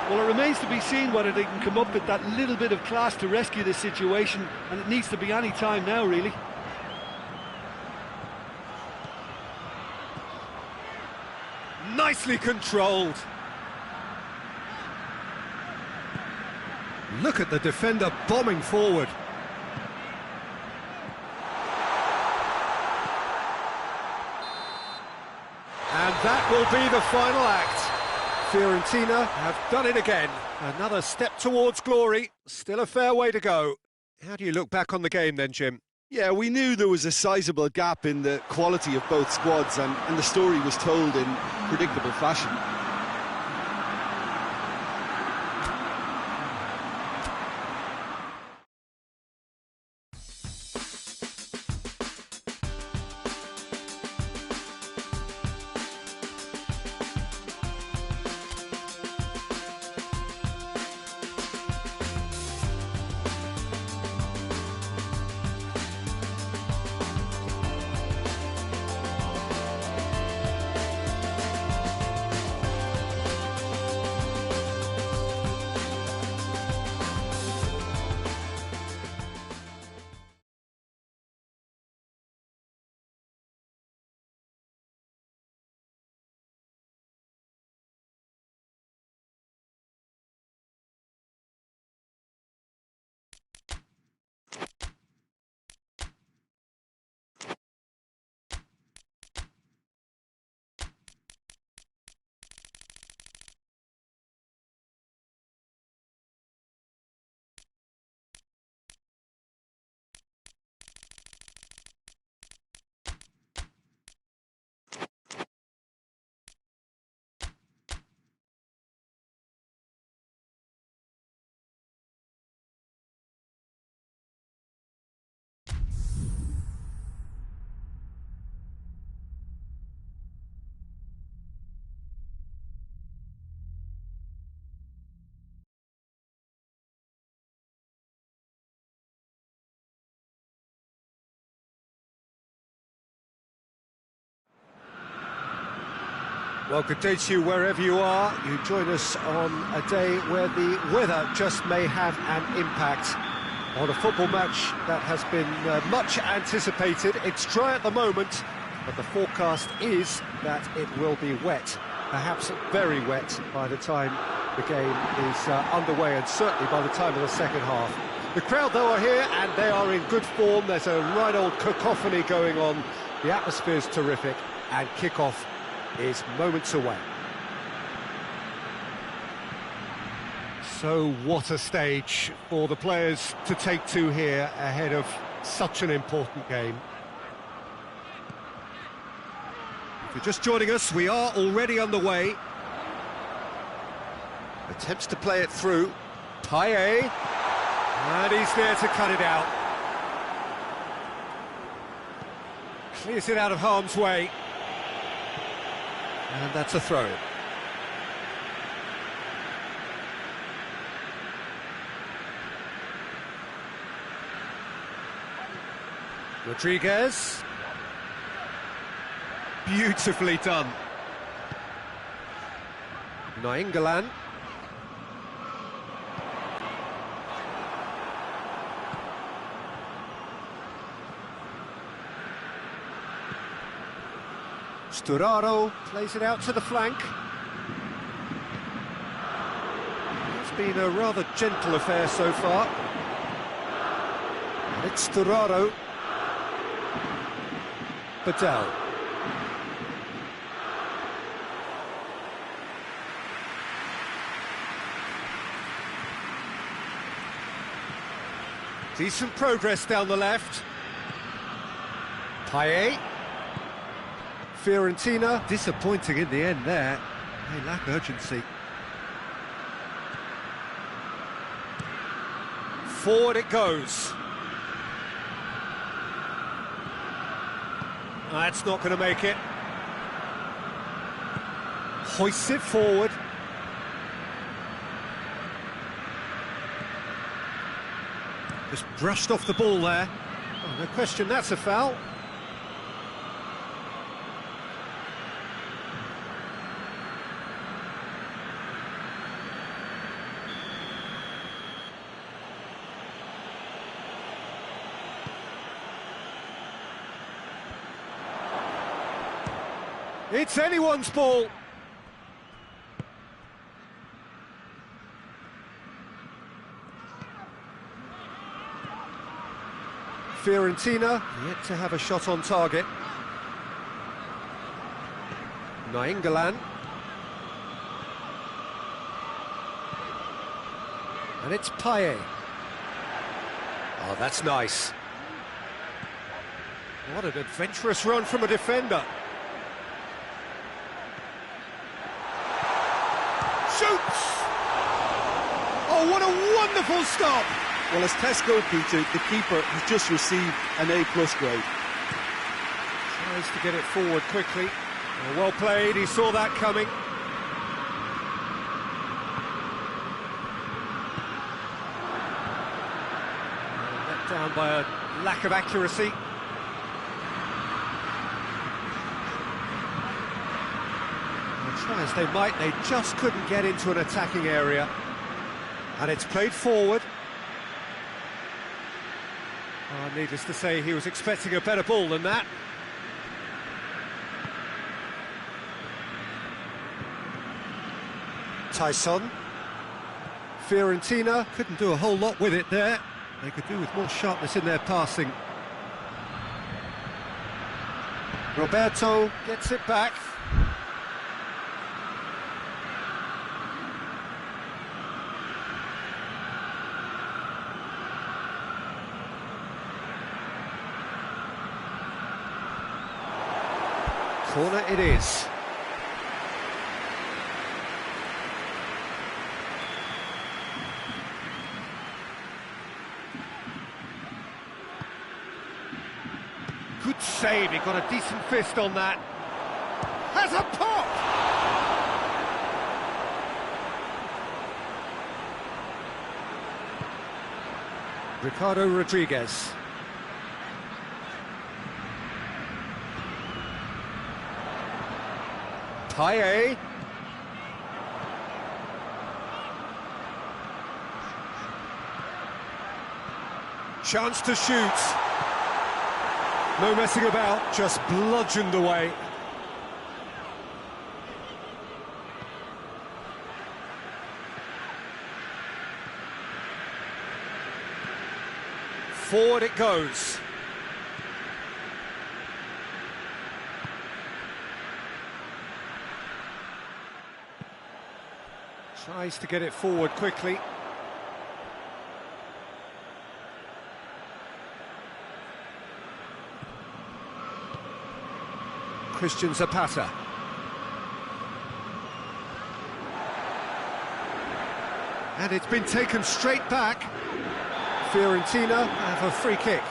Well, it remains to be seen whether they can come up with that little bit of class to rescue this situation, and it needs to be any time now, really. Nicely controlled. Look at the defender bombing forward. And that will be the final act. Fiorentina have done it again. Another step towards glory. Still a fair way to go. How do you look back on the game then, Jim? Yeah, we knew there was a sizable gap in the quality of both squads, and the story was told in predictable fashion. Well, good day to you wherever you are. You join us on a day where the weather just may have an impact on a football match that has been much anticipated. It's dry at the moment, but the forecast is that it will be wet, perhaps very wet by the time the game is underway, and certainly by the time of the second half. The crowd, though, are here, and they are in good form. There's a right old cacophony going on. The atmosphere's terrific, and kick-off is moments away. So what a stage for the players to take to here ahead of such an important game. If you're just joining us, we are already underway. Attempts to play it through. Payet, and he's there to cut it out. Clears it out of harm's way. And that's a throw. Rodriguez. Beautifully done. Nainggolan. Sturaro plays it out to the flank. It's been a rather gentle affair so far. And it's Sturaro. Badal. Decent progress down the left. Payet. Fiorentina, disappointing in the end there. They lack urgency. Forward it goes. That's not going to make it. Hoists it forward. Just brushed off the ball there. Oh, no question, that's a foul. It's anyone's ball. Fiorentina yet to have a shot on target. Nainggolan. And it's Payet. Oh, that's nice. What an adventurous run from a defender. Shoots! Oh, what a wonderful stop! Well, as test goalkeeper, the keeper has just received an A+ grade. Tries to get it forward quickly. Well played, he saw that coming. Let down by a lack of accuracy. Try as they might, they just couldn't get into an attacking area. And it's played forward. Oh, needless to say, he was expecting a better ball than that. Tyson. Fiorentina couldn't do a whole lot with it there. They could do with more sharpness in their passing. Roberto gets it back. Corner it is. Good save, he got a decent fist on that. Has a pop! Ricardo Rodriguez. Paye. Chance to shoot. No messing about, just bludgeoned away. Forward it goes. Tries to get it forward quickly. Christian Zapata. And it's been taken straight back. Fiorentina have a free kick.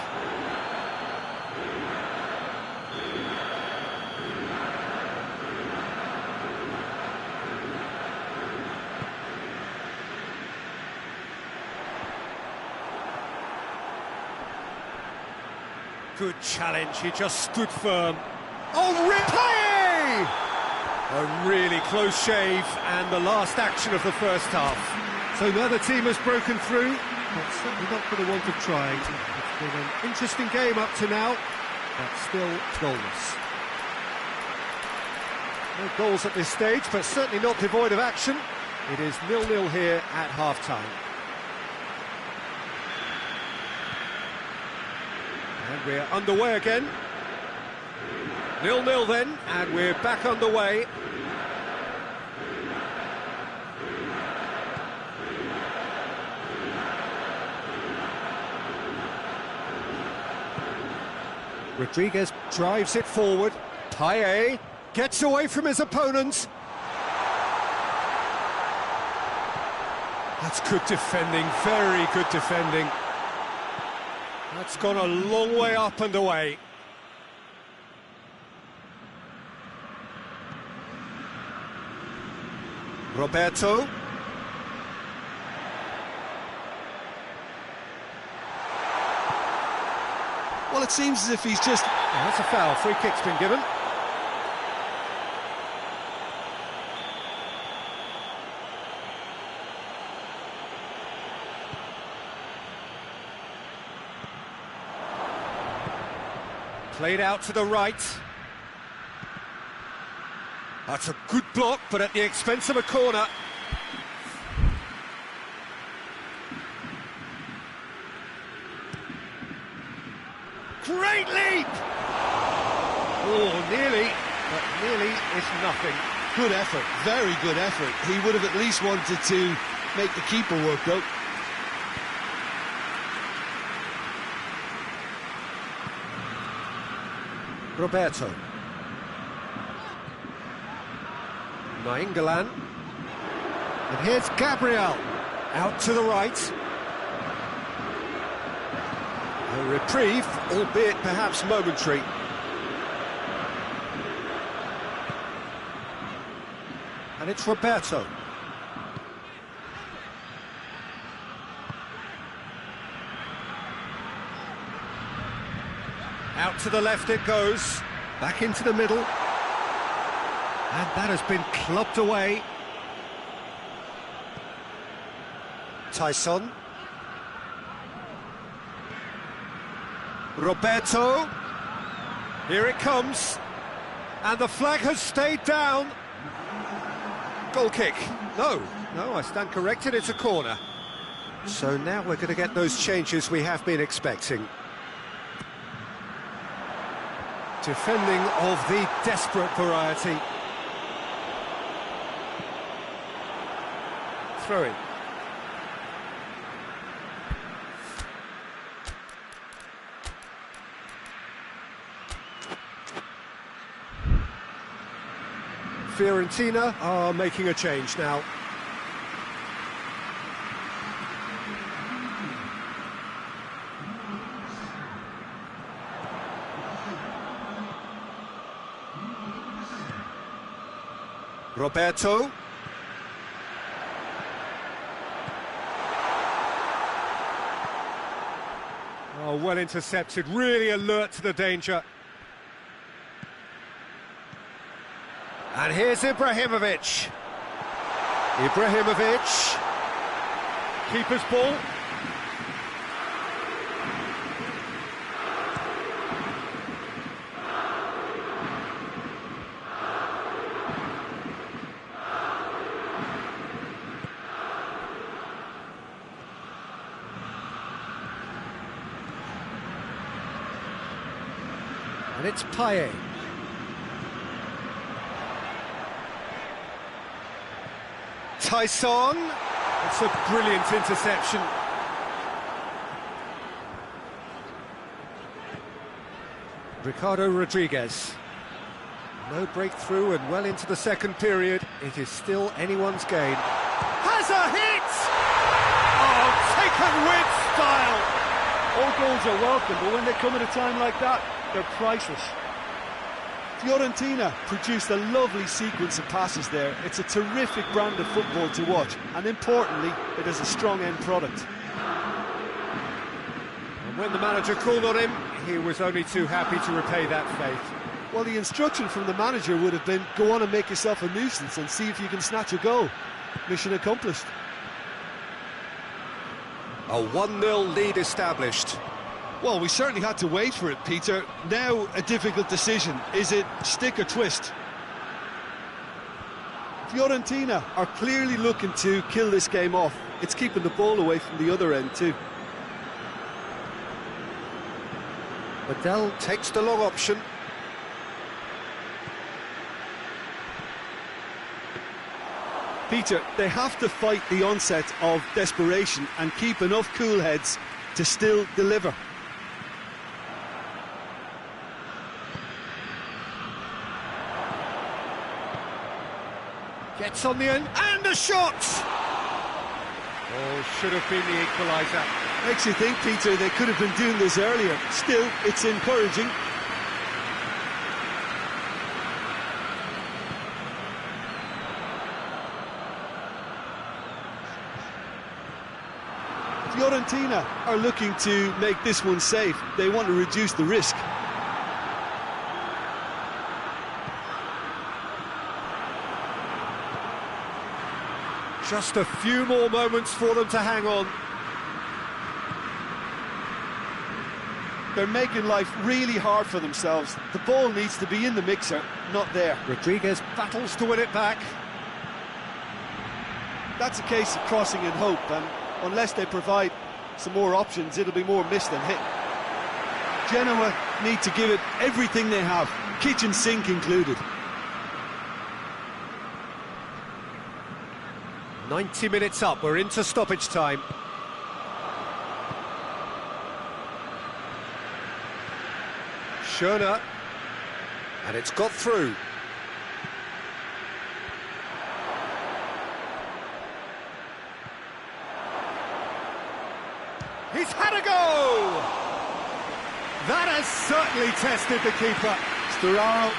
Good challenge, he just stood firm. Oh, replay! A really close shave and the last action of the first half. So now the team has broken through, but certainly not for the want of trying. It's been an interesting game up to now, but still goalless. No goals at this stage, but certainly not devoid of action. It is 0-0 here at half-time. And we're underway again. 0-0 then, and we're back underway. Rodriguez drives it forward. Paye gets away from his opponent. That's good defending, very good defending. That's gone a long way up and away. Roberto. Well, it seems as if he's just... Oh, that's a foul, free kick's been given. Played out to the right. That's a good block, but at the expense of a corner. Great leap! Oh, nearly, but nearly is nothing. Good effort, very good effort. He would have at least wanted to make the keeper work, though. Roberto. Nainggolan. And here's Gabriel. Out to the right. A reprieve, albeit perhaps momentary. And it's Roberto. Out to the left it goes. Back into the middle. And that has been clubbed away. Tyson. Roberto. Here it comes. And the flag has stayed down. Goal kick. No, I stand corrected, it's a corner. So now we're going to get those changes we have been expecting. Defending of the desperate variety. Throw-in. Fiorentina are making a change now. Roberto. Oh, well intercepted, really alert to the danger. And here's Ibrahimovic. Ibrahimovic. Keeper's ball. And it's Payet. Tyson. It's a brilliant interception. Ricardo Rodriguez. No breakthrough and well into the second period. It is still anyone's game. Has a hit! Oh, taken with style! All goals are welcome, but when they come at a time like that, they're priceless. Fiorentina produced a lovely sequence of passes there. It's a terrific brand of football to watch, and importantly, it is a strong end product. And when the manager called on him, he was only too happy to repay that faith. Well, the instruction from the manager would have been, go on and make yourself a nuisance and see if you can snatch a goal. Mission accomplished. A 1-0 lead established. Well, we certainly had to wait for it, Peter. Now a difficult decision. Is it stick or twist? Fiorentina are clearly looking to kill this game off. It's keeping the ball away from the other end too. Adel takes the long option. Peter, they have to fight the onset of desperation and keep enough cool heads to still deliver. Gets on the end, and a shot! Oh, should have been the equaliser. Makes you think, Peter, they could have been doing this earlier. Still, it's encouraging. Fiorentina are looking to make this one safe. They want to reduce the risk. Just a few more moments for them to hang on. They're making life really hard for themselves. The ball needs to be in the mixer, not there. Rodriguez battles to win it back. That's a case of crossing in hope, and unless they provide some more options, it'll be more miss than hit. Genoa need to give it everything they have, kitchen sink included. 90 minutes up, we're into stoppage time. Schöner, and it's got through. He's had a go! That has certainly tested the keeper. Sturaro.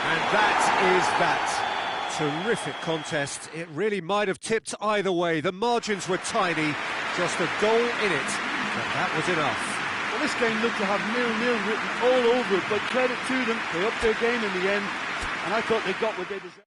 And that is that. Terrific contest. It really might have tipped either way. The margins were tiny, just a goal in it, but that was enough. Well, this game looked to have 0-0 written all over it, but credit to them, they upped their game in the end, and I thought they got what they deserved.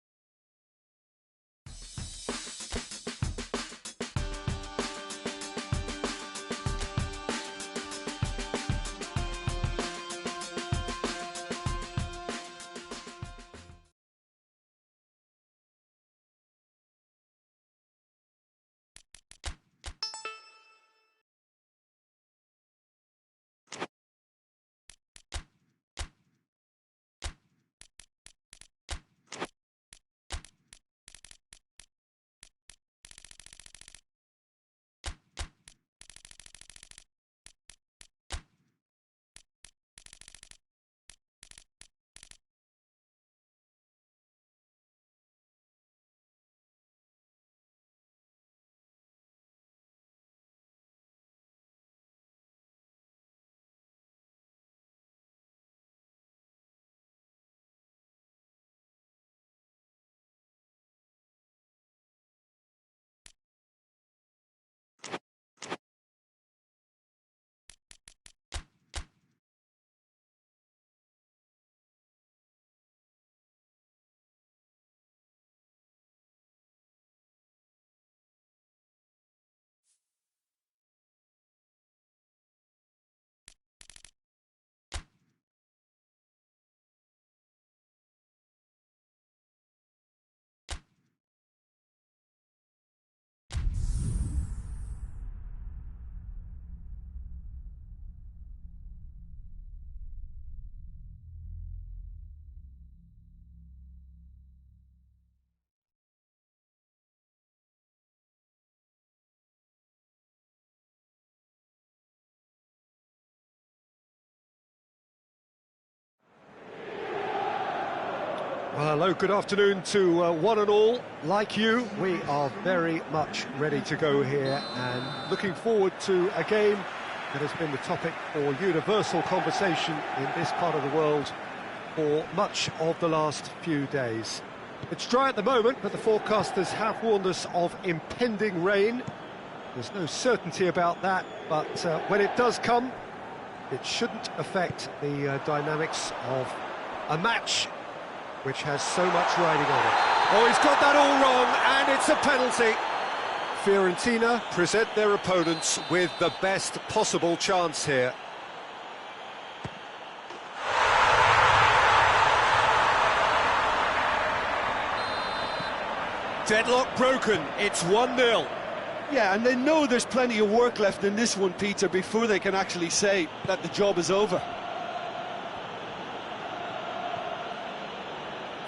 Well, hello, good afternoon to one and all. Like you, we are very much ready to go here and looking forward to a game that has been the topic for universal conversation in this part of the world for much of the last few days. It's dry at the moment, but the forecasters have warned us of impending rain. There's no certainty about that, but when it does come, it shouldn't affect the dynamics of a match which has so much riding on it. Oh, he's got that all wrong, and it's a penalty. Fiorentina present their opponents with the best possible chance here. Deadlock broken, it's 1-0. Yeah, and they know there's plenty of work left in this one, Peter, before they can actually say that the job is over.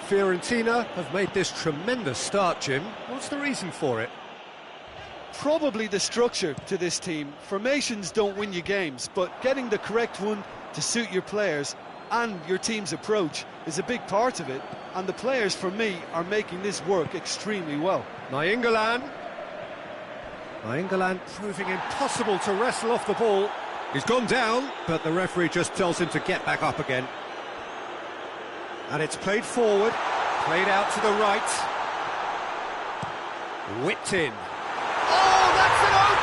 Fiorentina have made this tremendous start, Jim. What's the reason for it? Probably the structure to this team. Formations don't win you games, but getting the correct one to suit your players and your team's approach is a big part of it, and the players, for me, are making this work extremely well. Nainggolan proving impossible to wrestle off the ball. He's gone down, but the referee just tells him to get back up again. And it's played forward, played out to the right. Whipped in. Oh, that's an own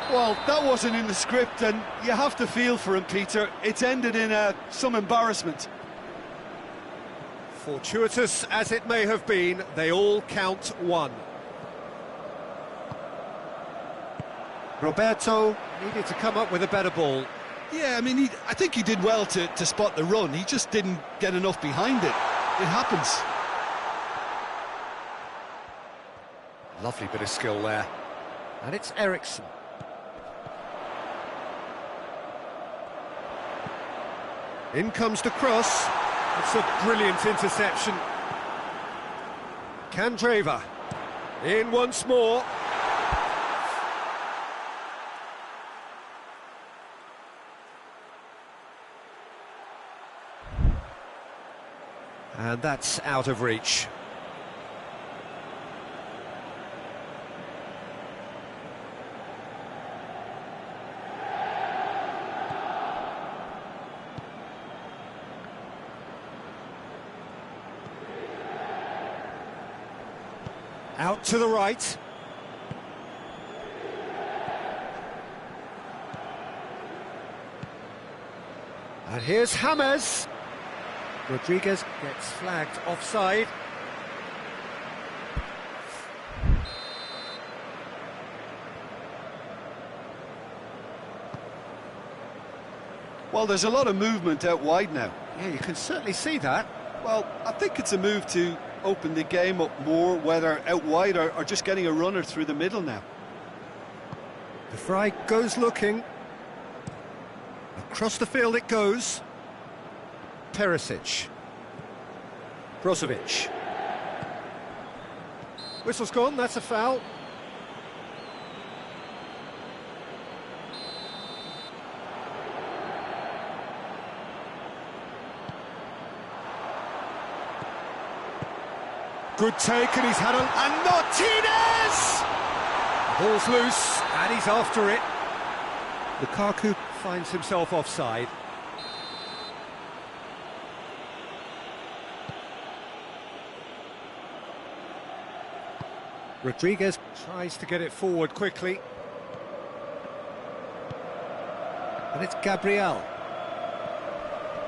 goal! Well, that wasn't in the script, and you have to feel for him, Peter. It's ended in some embarrassment. Fortuitous as it may have been, they all count one. Roberto needed to come up with a better ball. Yeah, I mean, I think he did well to spot the run. He just didn't get enough behind it. It happens. Lovely bit of skill there. And it's Eriksson. In comes the cross. It's a brilliant interception. Candreva. In once more. And that's out of reach. Out to the right. And here's James. Rodriguez gets flagged offside. Well, there's a lot of movement out wide now. Yeah, you can certainly see that. Well, I think it's a move to open the game up more, whether out wide or just getting a runner through the middle now. The Fry goes looking. Across the field it goes. Perisic. Brozovic. Whistle's gone, that's a foul. Good take, and he's had a... And Martinez! Ball's loose, and he's after it. Lukaku finds himself offside. Rodriguez tries to get it forward quickly. And it's Gabriel.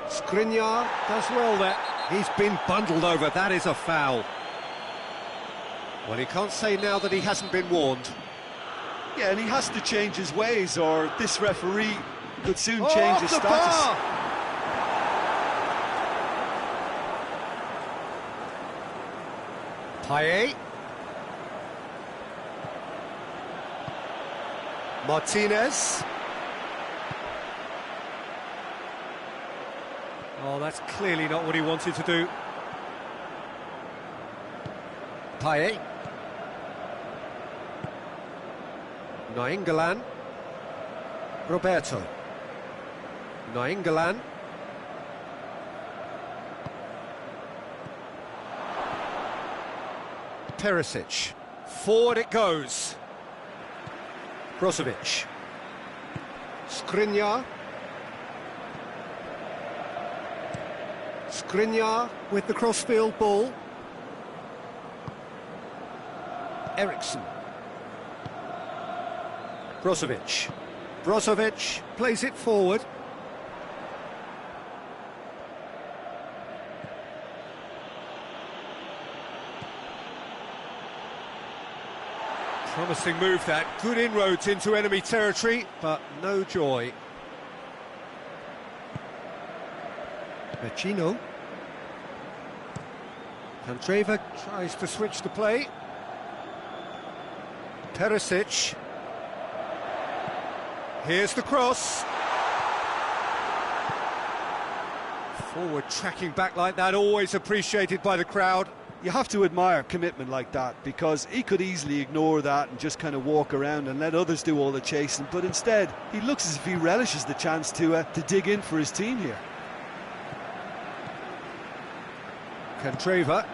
Skriniar does well there. He's been bundled over, that is a foul. Well, he can't say now that he hasn't been warned. Yeah, and he has to change his ways, or this referee could soon change his status. Bar! Payet. Martinez. Oh, that's clearly not what he wanted to do. Payet. Nainggolan. Roberto. Nainggolan. Perisic. Forward it goes. Brozovic. Skriniar. Skriniar with the crossfield ball. Eriksson. Brozovic. Brozovic plays it forward. Promising move that, good inroads into enemy territory, but no joy. Vecino. Candreva tries to switch the play. Perisic. Here's the cross. Forward tracking back like that, always appreciated by the crowd. You have to admire commitment like that, because he could easily ignore that and just kind of walk around and let others do all the chasing, but instead he looks as if he relishes the chance to dig in for his team here. Candreva.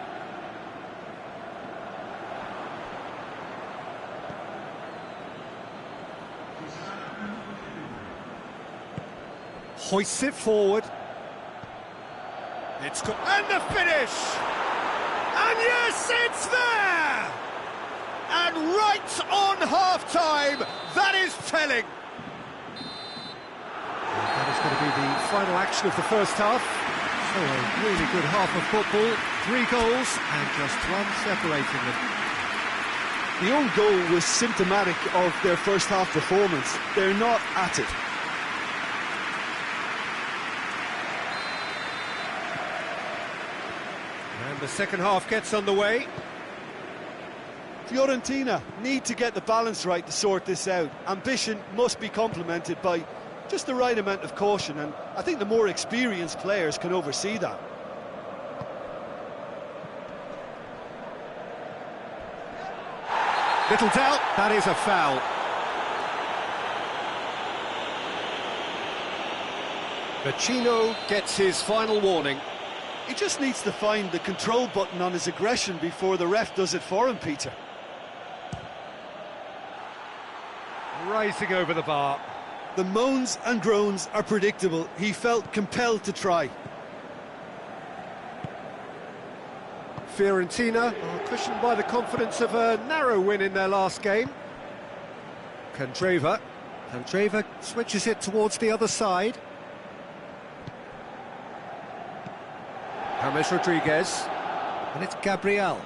Hoists it forward. It's got, and the finish! And yes, it's there! And right on half-time, that is telling. That is going to be the final action of the first half. So a really good half of football, 3 goals and just one separating them. The own goal was symptomatic of their first half performance. They're not at it. And the second half gets underway. Fiorentina need to get the balance right to sort this out. Ambition must be complemented by just the right amount of caution, and I think the more experienced players can oversee that. Little doubt, that is a foul. Vecino gets his final warning. He just needs to find the control button on his aggression before the ref does it for him, Peter. Rising over the bar. The moans and groans are predictable. He felt compelled to try. Fiorentina are cushioned by the confidence of a narrow win in their last game. Candreva. Candreva switches it towards the other side. James Rodriguez. And it's Gabriel.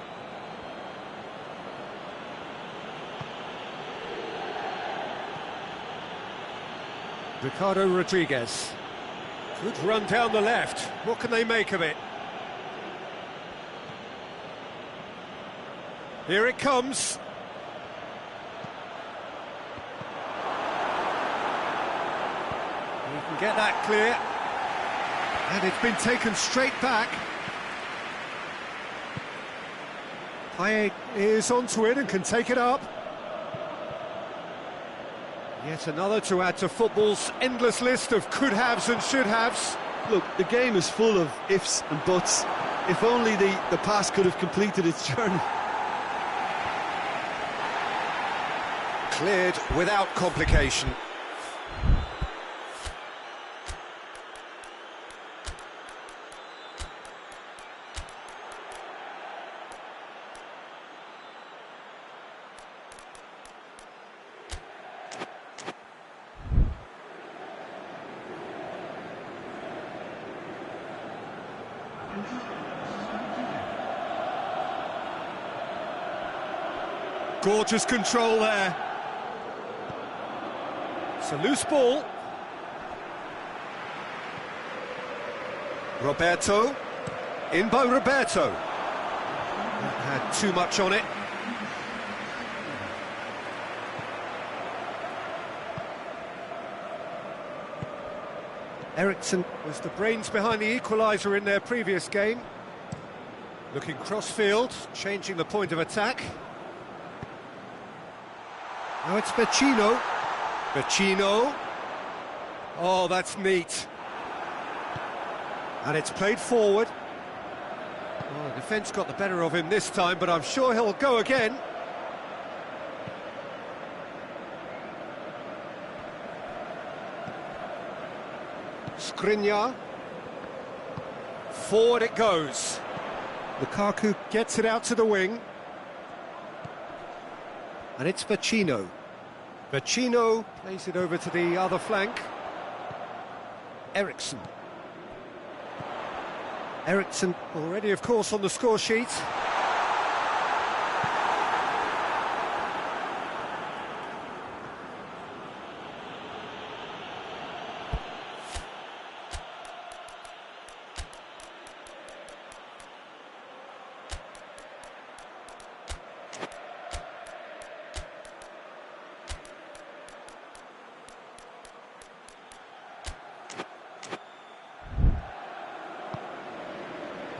Ricardo Rodriguez. Good run down the left. What can they make of it? Here it comes. We can get that clear. And it's been taken straight back. Payet is onto it and can take it up. Yet another to add to football's endless list of could-haves and should-haves. Look, the game is full of ifs and buts. If only the pass could have completed its journey. Cleared without complication. Gorgeous control there. It's a loose ball. Roberto. In by Roberto. That had too much on it. Eriksson was the brains behind the equaliser in their previous game. Looking cross-field, changing the point of attack. Now it's Vecino. Vecino. Oh, that's neat. And it's played forward. Well, the defence got the better of him this time, but I'm sure he'll go again. Skriniar. Forward it goes. Lukaku gets it out to the wing. And it's Vecino. Vecino plays it over to the other flank. Eriksson. Eriksson already, of course, on the score sheet.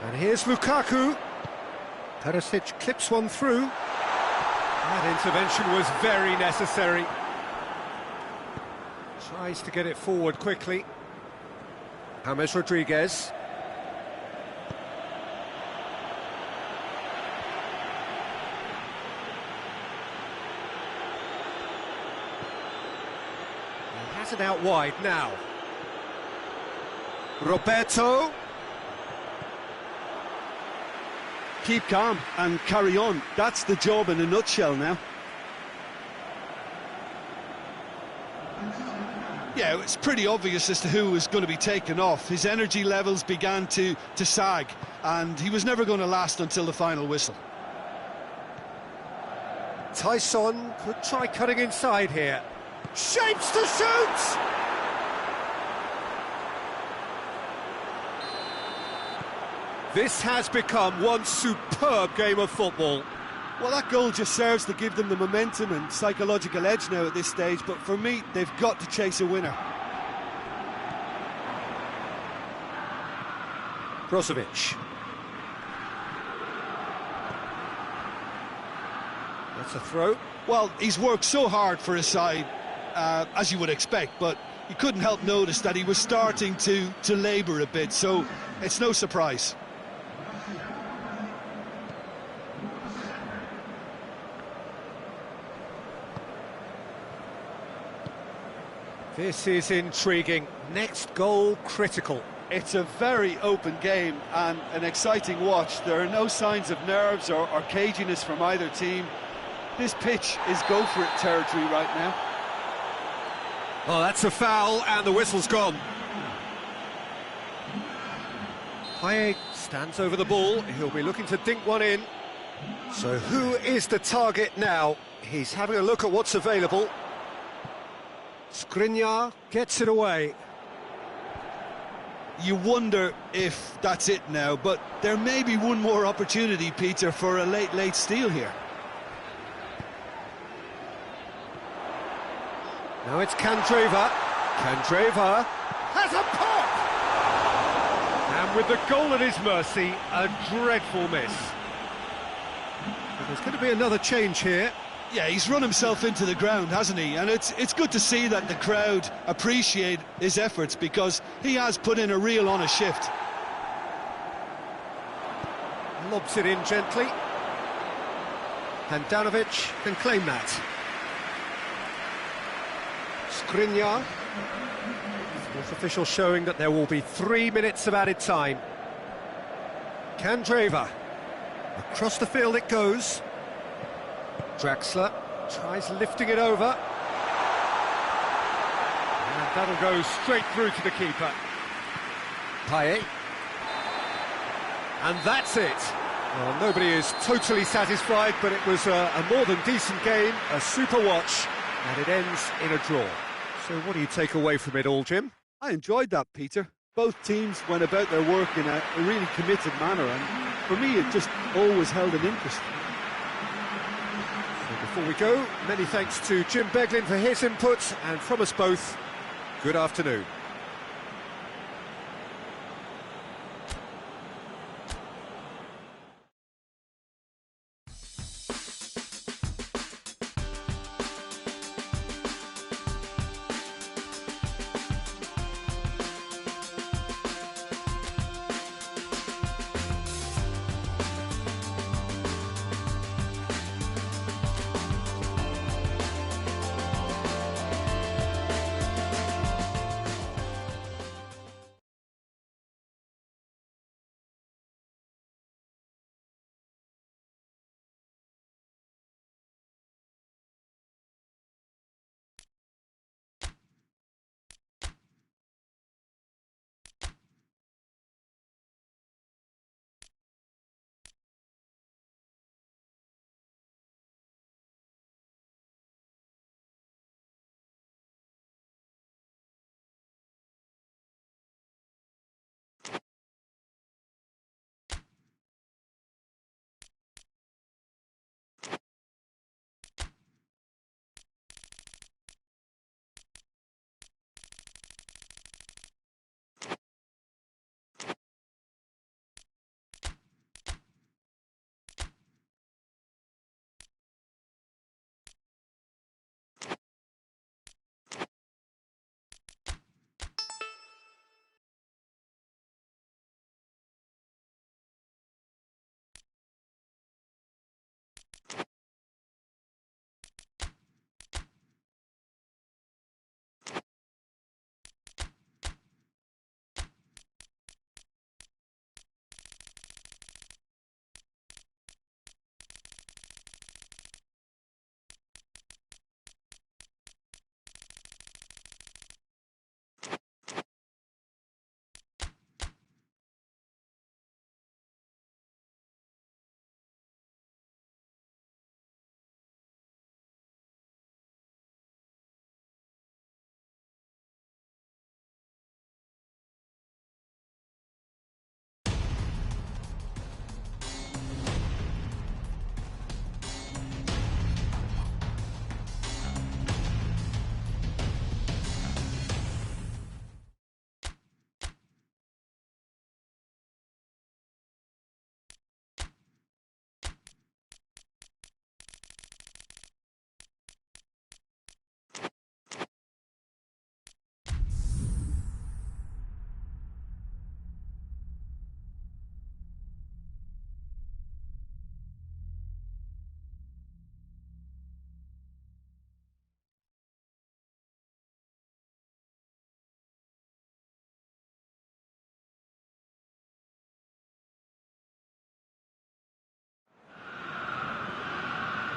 And here's Lukaku. Perisic clips one through. That intervention was very necessary. Tries to get it forward quickly. James Rodriguez. He has it out wide now. Roberto. Keep calm and carry on. That's the job in a nutshell now. Yeah, it's pretty obvious as to who was going to be taken off. His energy levels began to sag, and he was never going to last until the final whistle. Tyson could try cutting inside here. Shapes to shoot! This has become one superb game of football. Well, that goal just serves to give them the momentum and psychological edge now at this stage, but for me, they've got to chase a winner. Brozovic. That's a throw. Well, he's worked so hard for his side, as you would expect, but you couldn't help notice that he was starting to labour a bit, so it's no surprise. This is intriguing. Next goal critical. It's a very open game and an exciting watch. There are no signs of nerves or caginess from either team. This pitch is go-for-it territory right now. Oh, that's a foul, and the whistle's gone. Payet stands over the ball. He'll be looking to dink one in. So who is the target now? He's having a look at what's available. Skriniar gets it away. You wonder if that's it now, but there may be one more opportunity, Peter, for a late steal here. Now it's Candreva. Candreva has a pop! And with the goal at his mercy, a dreadful miss. But there's going to be another change here. Yeah, he's run himself into the ground, hasn't he? And it's good to see that the crowd appreciate his efforts, because he has put in a real honest shift. Lobs it in gently. Handanovic can claim that. Skriniar. Fourth official showing that there will be 3 minutes of added time. Candreva. Across the field it goes. Draxler tries lifting it over. And that'll go straight through to the keeper. Payet. And that's it. Well, nobody is totally satisfied, but it was a more than decent game, a super watch, and it ends in a draw. So what do you take away from it all, Jim? I enjoyed that, Peter. Both teams went about their work in a really committed manner, and for me it just always held an interest. Before we go, many thanks to Jim Beglin for his input, and from us both, good afternoon.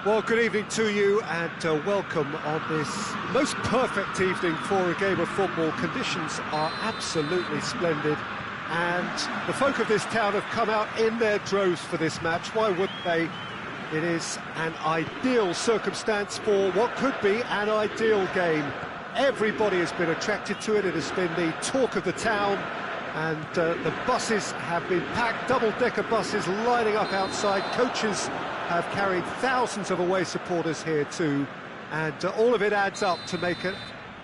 Well, good evening to you and welcome on this most perfect evening for a game of football. Conditions are absolutely splendid and the folk of this town have come out in their droves for this match. Why wouldn't they? It is an ideal circumstance for what could be an ideal game. Everybody has been attracted to it. It has been the talk of the town, and the buses have been packed, double-decker buses lining up outside. Coaches have carried thousands of away supporters here too, and all of it adds up to make a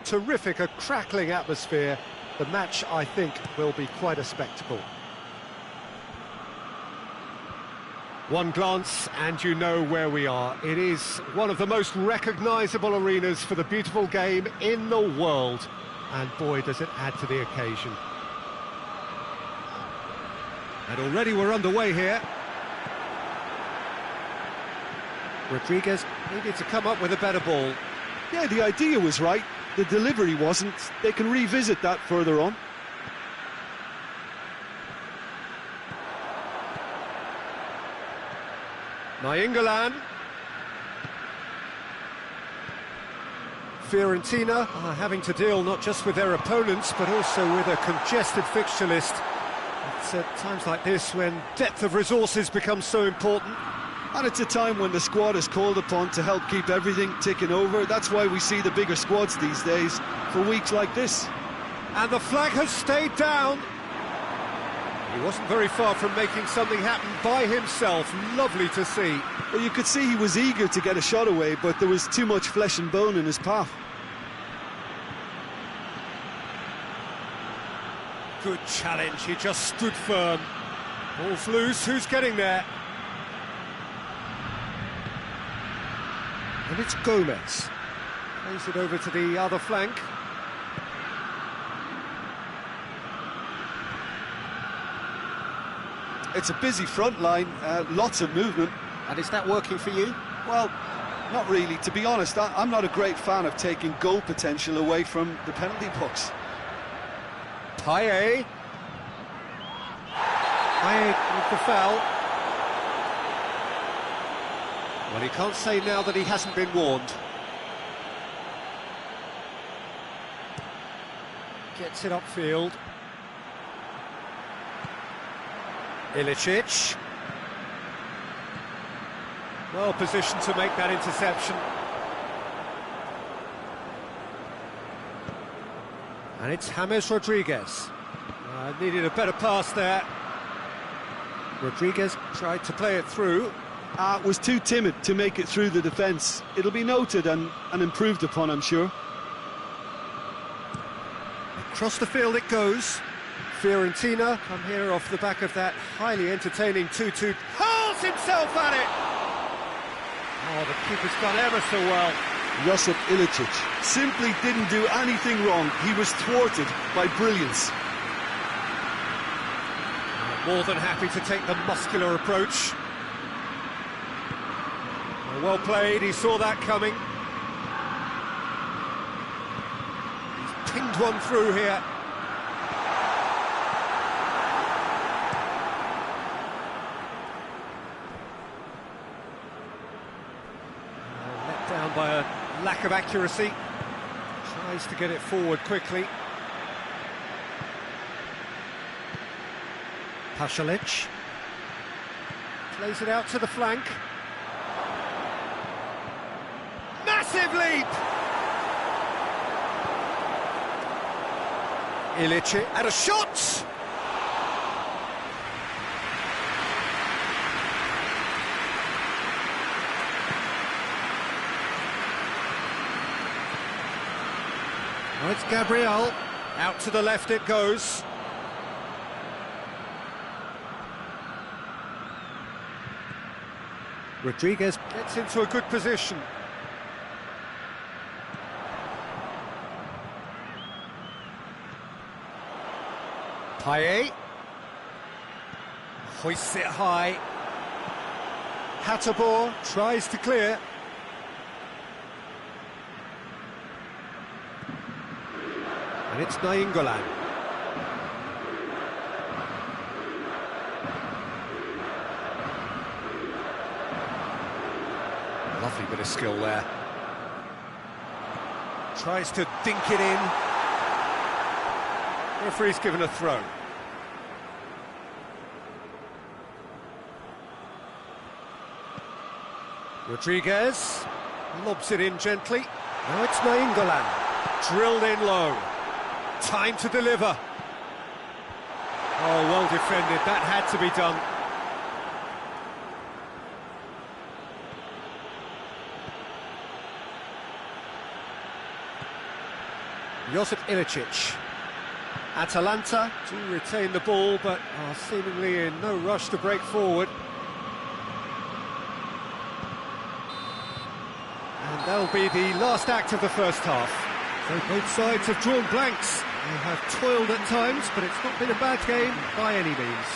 terrific, a crackling atmosphere. The match, I think, will be quite a spectacle. One glance and you know where we are. It is one of the most recognisable arenas for the beautiful game in the world, and boy does it add to the occasion. And already we're underway here. Rodriguez needed to come up with a better ball. Yeah, the idea was right, the delivery wasn't. They can revisit that further on. Nainggolan. Fiorentina are having to deal not just with their opponents but also with a congested fixture list. It's at times like this when depth of resources becomes so important. And it's a time when the squad is called upon to help keep everything ticking over. That's why we see the bigger squads these days for weeks like this. And the flag has stayed down. He wasn't very far from making something happen by himself. Lovely to see. Well, you could see he was eager to get a shot away, but there was too much flesh and bone in his path. Good challenge, he just stood firm. Ball's loose, who's getting there? And it's Gomez. Plays it over to the other flank. It's a busy front line, lots of movement. And is that working for you? Well, not really. To be honest, I'm not a great fan of taking goal potential away from the penalty box. Payet. Payet with the foul. Well, he can't say now that he hasn't been warned. Gets it upfield. Ilicic. Well positioned to make that interception. And it's James Rodriguez. Needed a better pass there. Rodriguez tried to play it through. Was too timid to make it through the defence. It'll be noted and improved upon, I'm sure. Across the field it goes. Fiorentina come here off the back of that highly entertaining 2-2. Hurls himself at it! Oh, the keeper's done ever so well. Josip Ilicic simply didn't do anything wrong. He was thwarted by brilliance. More than happy to take the muscular approach. Well played, he saw that coming. He's pinged one through here. Let down by a lack of accuracy. Tries to get it forward quickly. Pasalic plays it out to the flank. Massive leap! Ilicic and a shot! Oh, it's Gabriel. Out to the left it goes. Rodriguez gets into a good position. Payet hoists it high. Hatterbohr tries to clear. And it's Nainggolan. Lovely bit of skill there. Tries to dink it in. Referee's given a throw. Rodriguez lobs it in gently. Now it's Nainggolan. Drilled in low. Time to deliver. Oh, well defended. That had to be done. Josip Ilicic. Atalanta do retain the ball, but are seemingly in no rush to break forward. And that'll be the last act of the first half. So both sides have drawn blanks. They have toiled at times, but it's not been a bad game by any means.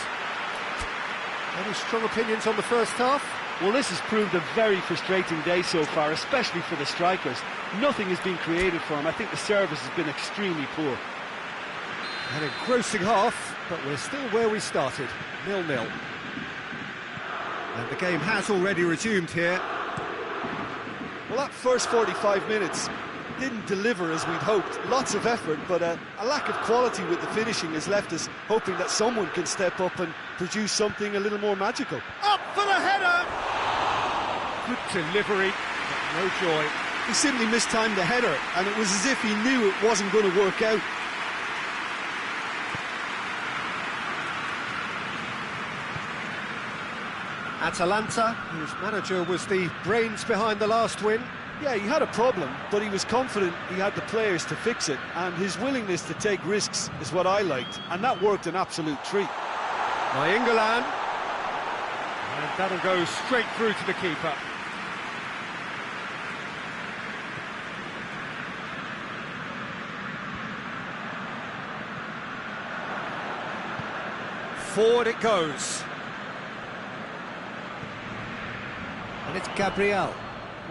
Any strong opinions on the first half? Well, this has proved a very frustrating day so far, especially for the strikers. Nothing has been created for them. I think the service has been extremely poor. An engrossing half, but we're still where we started, 0-0. And the game has already resumed here. Well, that first 45 minutes didn't deliver as we'd hoped. Lots of effort, but a lack of quality with the finishing has left us hoping that someone can step up and produce something a little more magical. Up for the header! Good delivery, but no joy. He simply mistimed the header, and it was as if he knew it wasn't going to work out. Atalanta, whose manager was the brains behind the last win. Yeah, he had a problem, but he was confident he had the players to fix it, and his willingness to take risks is what I liked, and that worked an absolute treat. Nainggolan, and that'll go straight through to the keeper. Forward it goes. And it's Gabriel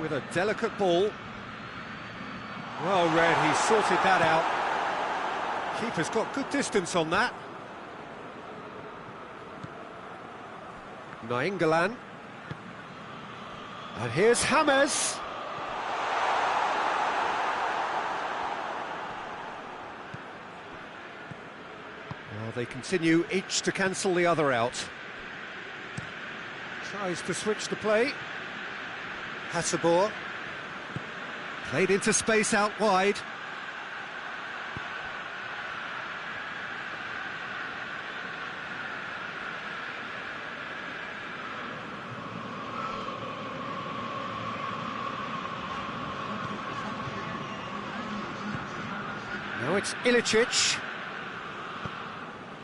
with a delicate ball. Well read, he sorted that out. Keeper's got good distance on that. Nainggolan. And here's James. Well, they continue each to cancel the other out. Tries to switch the play. Hasselborg. Played into space out wide. Now it's Ilicic.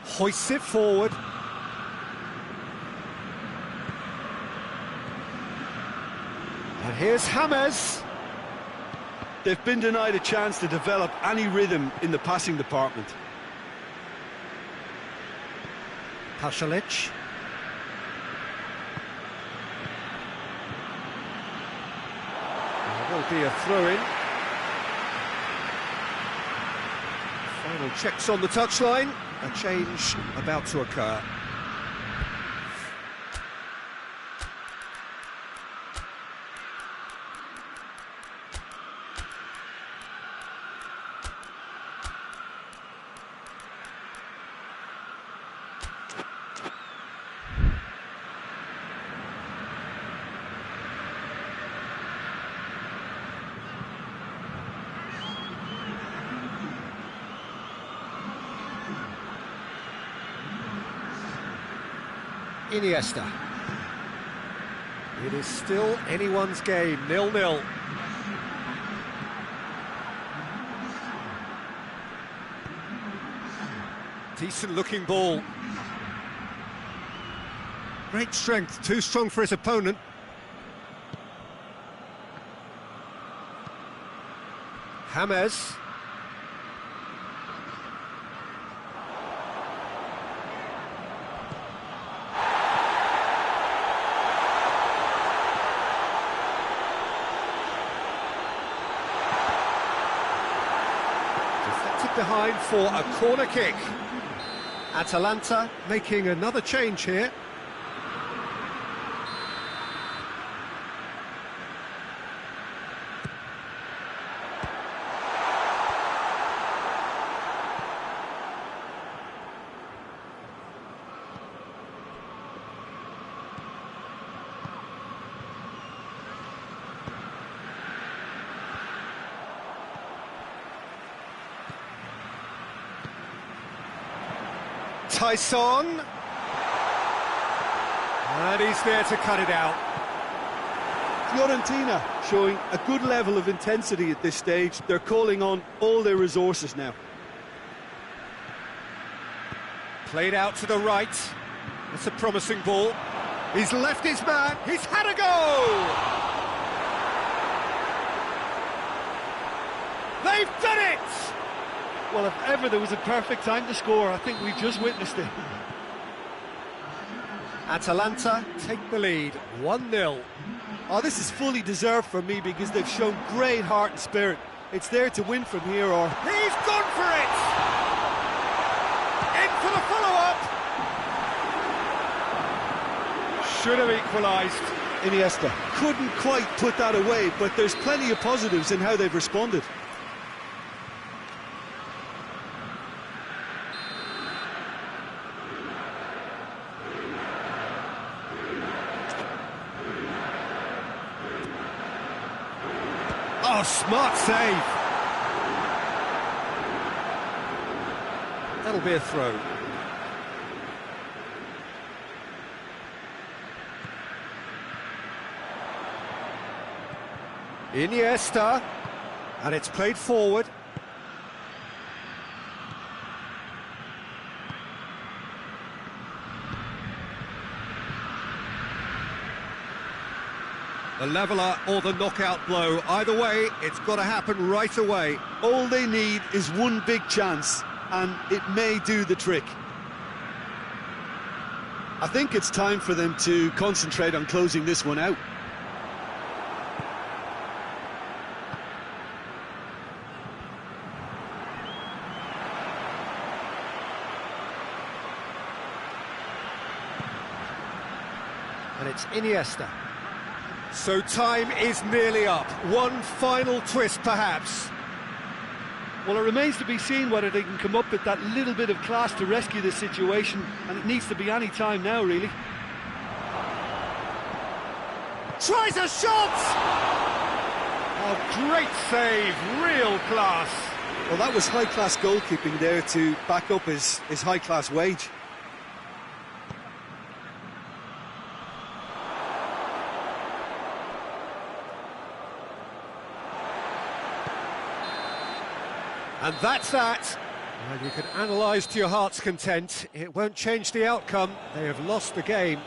Hoists it forward. And here's James. They've been denied a chance to develop any rhythm in the passing department. Pasalic. There will be a throw-in. Final checks on the touchline. A change about to occur. Iniesta. It is still anyone's game, 0-0. Decent looking ball. Great strength, too strong for his opponent. James. Behind for a corner kick. Atalanta making another change here. Tyson. And he's there to cut it out. Fiorentina showing a good level of intensity at this stage. They're calling on all their resources now. Played out to the right. That's a promising ball. He's left his man. He's had a go! They've done it! Well, if ever there was a perfect time to score, I think we just witnessed it. Atalanta take the lead, 1-0. Oh, this is fully deserved for me because they've shown great heart and spirit. It's there to win from here, or... He's gone for it! In for the follow-up! Should have equalised. Iniesta couldn't quite put that away, but there's plenty of positives in how they've responded. Oh, smart save. That'll be a throw. Iniesta, and it's played forward. The leveller or the knockout blow. Either way, it's got to happen right away. All they need is one big chance, and it may do the trick. I think it's time for them to concentrate on closing this one out. And it's Iniesta. So time is nearly up. One final twist, perhaps. Well, it remains to be seen whether they can come up with that little bit of class to rescue this situation, and it needs to be any time now, really. Tries a shot! Oh, great save, real class. Well, that was high-class goalkeeping there to back up his high-class wage. And that's that. Well, you can analyse to your heart's content. It won't change the outcome. They have lost the game.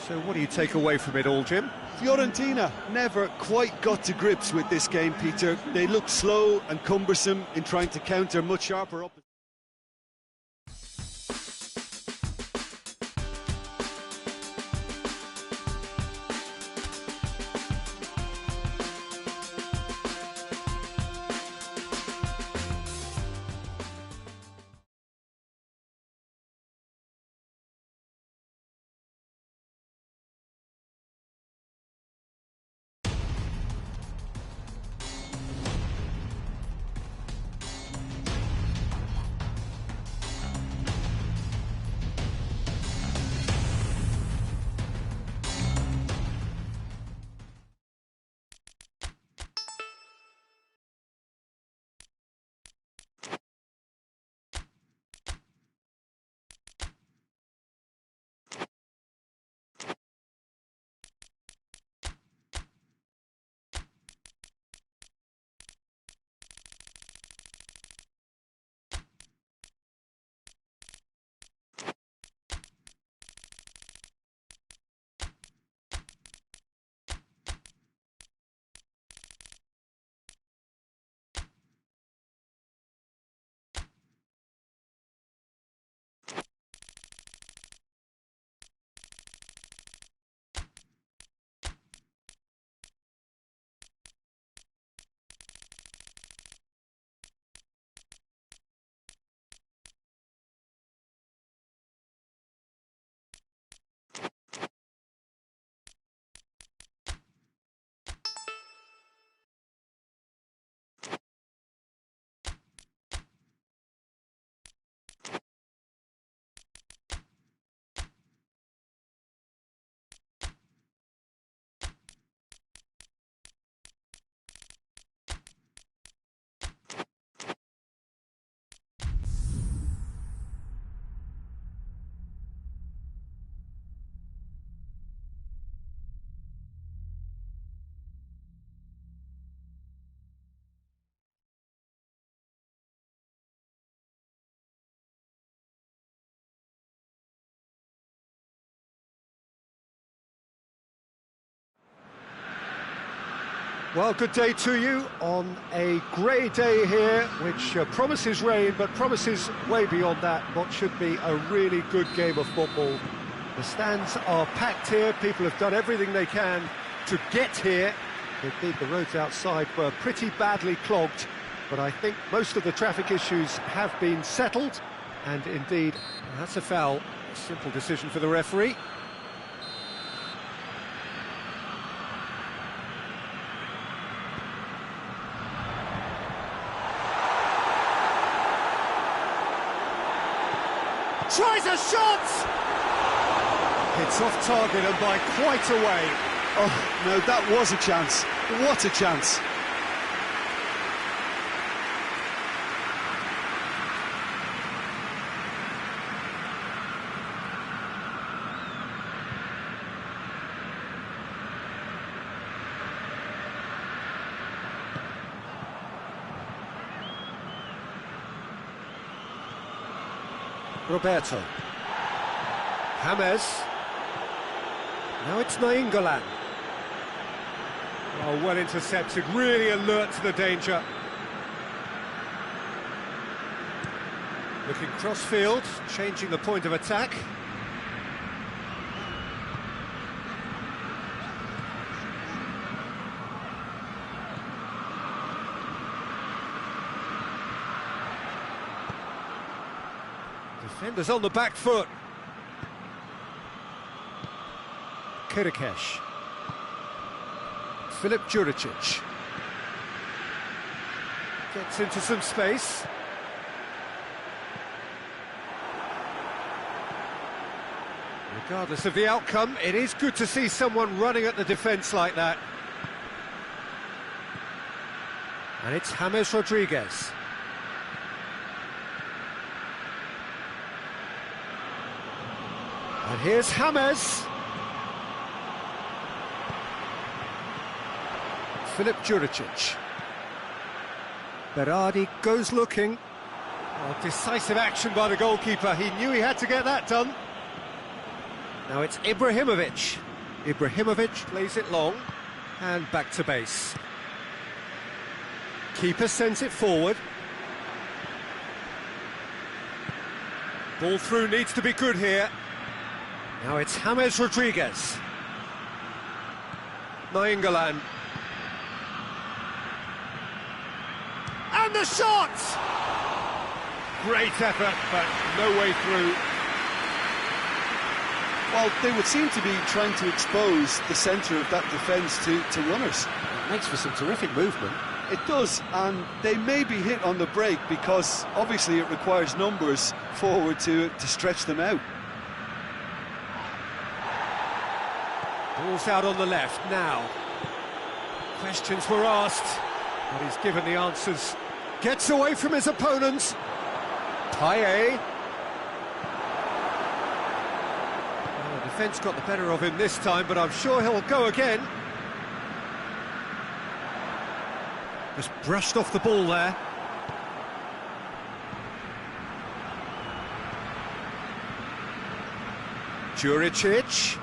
So what do you take away from it all, Jim? Fiorentina never quite got to grips with this game, Peter. They looked slow and cumbersome in trying to counter much sharper up. Well, good day to you on a grey day here, which promises rain, but promises way beyond that what should be a really good game of football. The stands are packed here, people have done everything they can to get here. Indeed, the roads outside were pretty badly clogged, but I think most of the traffic issues have been settled, and indeed, that's a foul. A simple decision for the referee. Tries a shot! It's off target and by quite a way. Oh, no, that was a chance. What a chance. Roberto. James. Now it's Nainggolan. Oh, well intercepted, really alert to the danger. Looking cross-field, changing the point of attack. Defenders on the back foot. Kirikesh. Filip Juricic. Gets into some space. Regardless of the outcome, it is good to see someone running at the defence like that. And it's James Rodriguez. And here's James. Filip Juricic. Berardi goes looking. Oh, decisive action by the goalkeeper. He knew he had to get that done. Now it's Ibrahimovic. Ibrahimovic plays it long. And back to base. Keeper sends it forward. Ball through needs to be good here. Now it's James Rodriguez. Nainggolan. And the shot! Great effort, but no way through. Well, they would seem to be trying to expose the centre of that defence to runners. It makes for some terrific movement. It does, and they may be hit on the break because obviously it requires numbers forward to stretch them out. Ball's out on the left now. Questions were asked, but he's given the answers. Gets away from his opponents. Payet. Well, the defence got the better of him this time, but I'm sure he'll go again. Just brushed off the ball there. Juricic.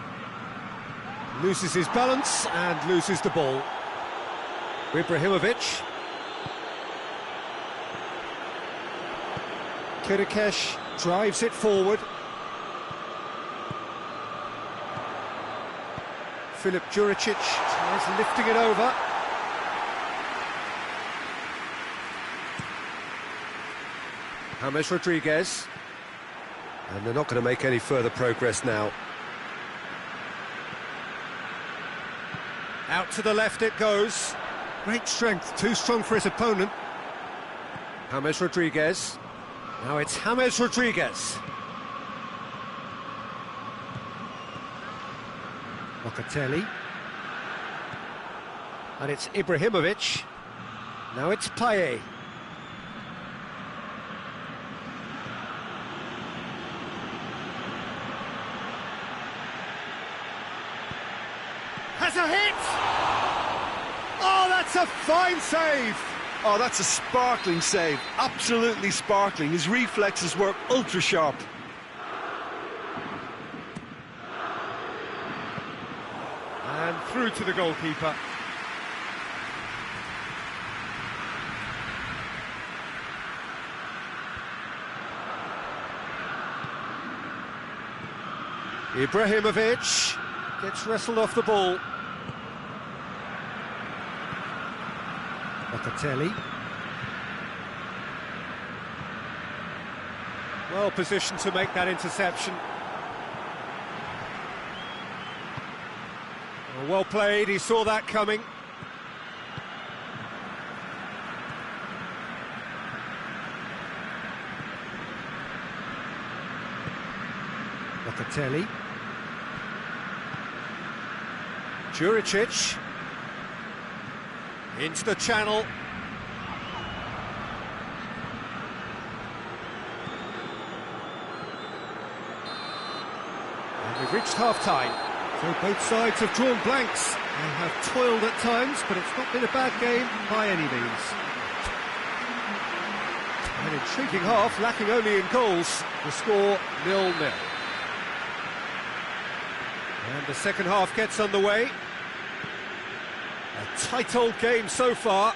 Loses his balance and loses the ball. Ibrahimovic. Kirikesh drives it forward. Filip Juricic tries lifting it over. James Rodriguez. And they're not going to make any further progress now. Out to the left it goes. Great strength, too strong for his opponent. James Rodriguez. Now it's James Rodriguez. Locatelli. And it's Ibrahimovic. Now it's Payet. Has a hit! Oh, that's a fine save! Oh, that's a sparkling save. Absolutely sparkling. His reflexes were ultra sharp. And through to the goalkeeper. Ibrahimovic gets wrestled off the ball. Locatelli. Well positioned to make that interception. Well played, he saw that coming. Locatelli. Juricic. Into the channel. And we've reached half-time. So both sides have drawn blanks. They have toiled at times, but it's not been a bad game by any means. An intriguing half, lacking only in goals. The score 0-0. And the second half gets underway. A tight old game so far.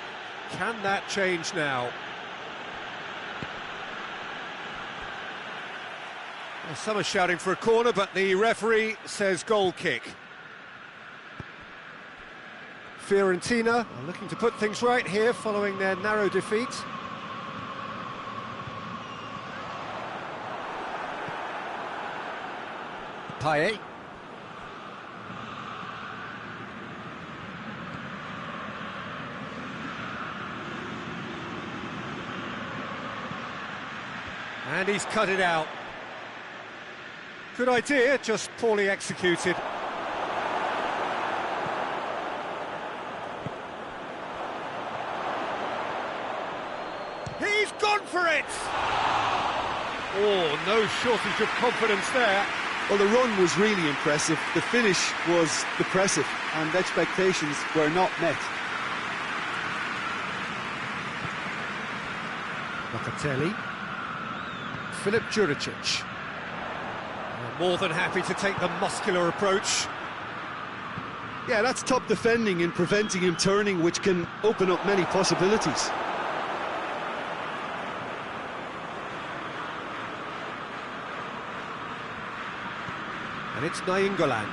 Can that change now? Well, some are shouting for a corner, but the referee says goal kick. Fiorentina are looking to put things right here following their narrow defeat. Payet. And he's cut it out. Good idea, just poorly executed. He's gone for it! Oh, no shortage of confidence there. Well, the run was really impressive. The finish was depressive, and expectations were not met. Locatelli. Philip Juricic. More than happy to take the muscular approach. Yeah, that's top defending and preventing him turning, which can open up many possibilities. And it's Nainggolan.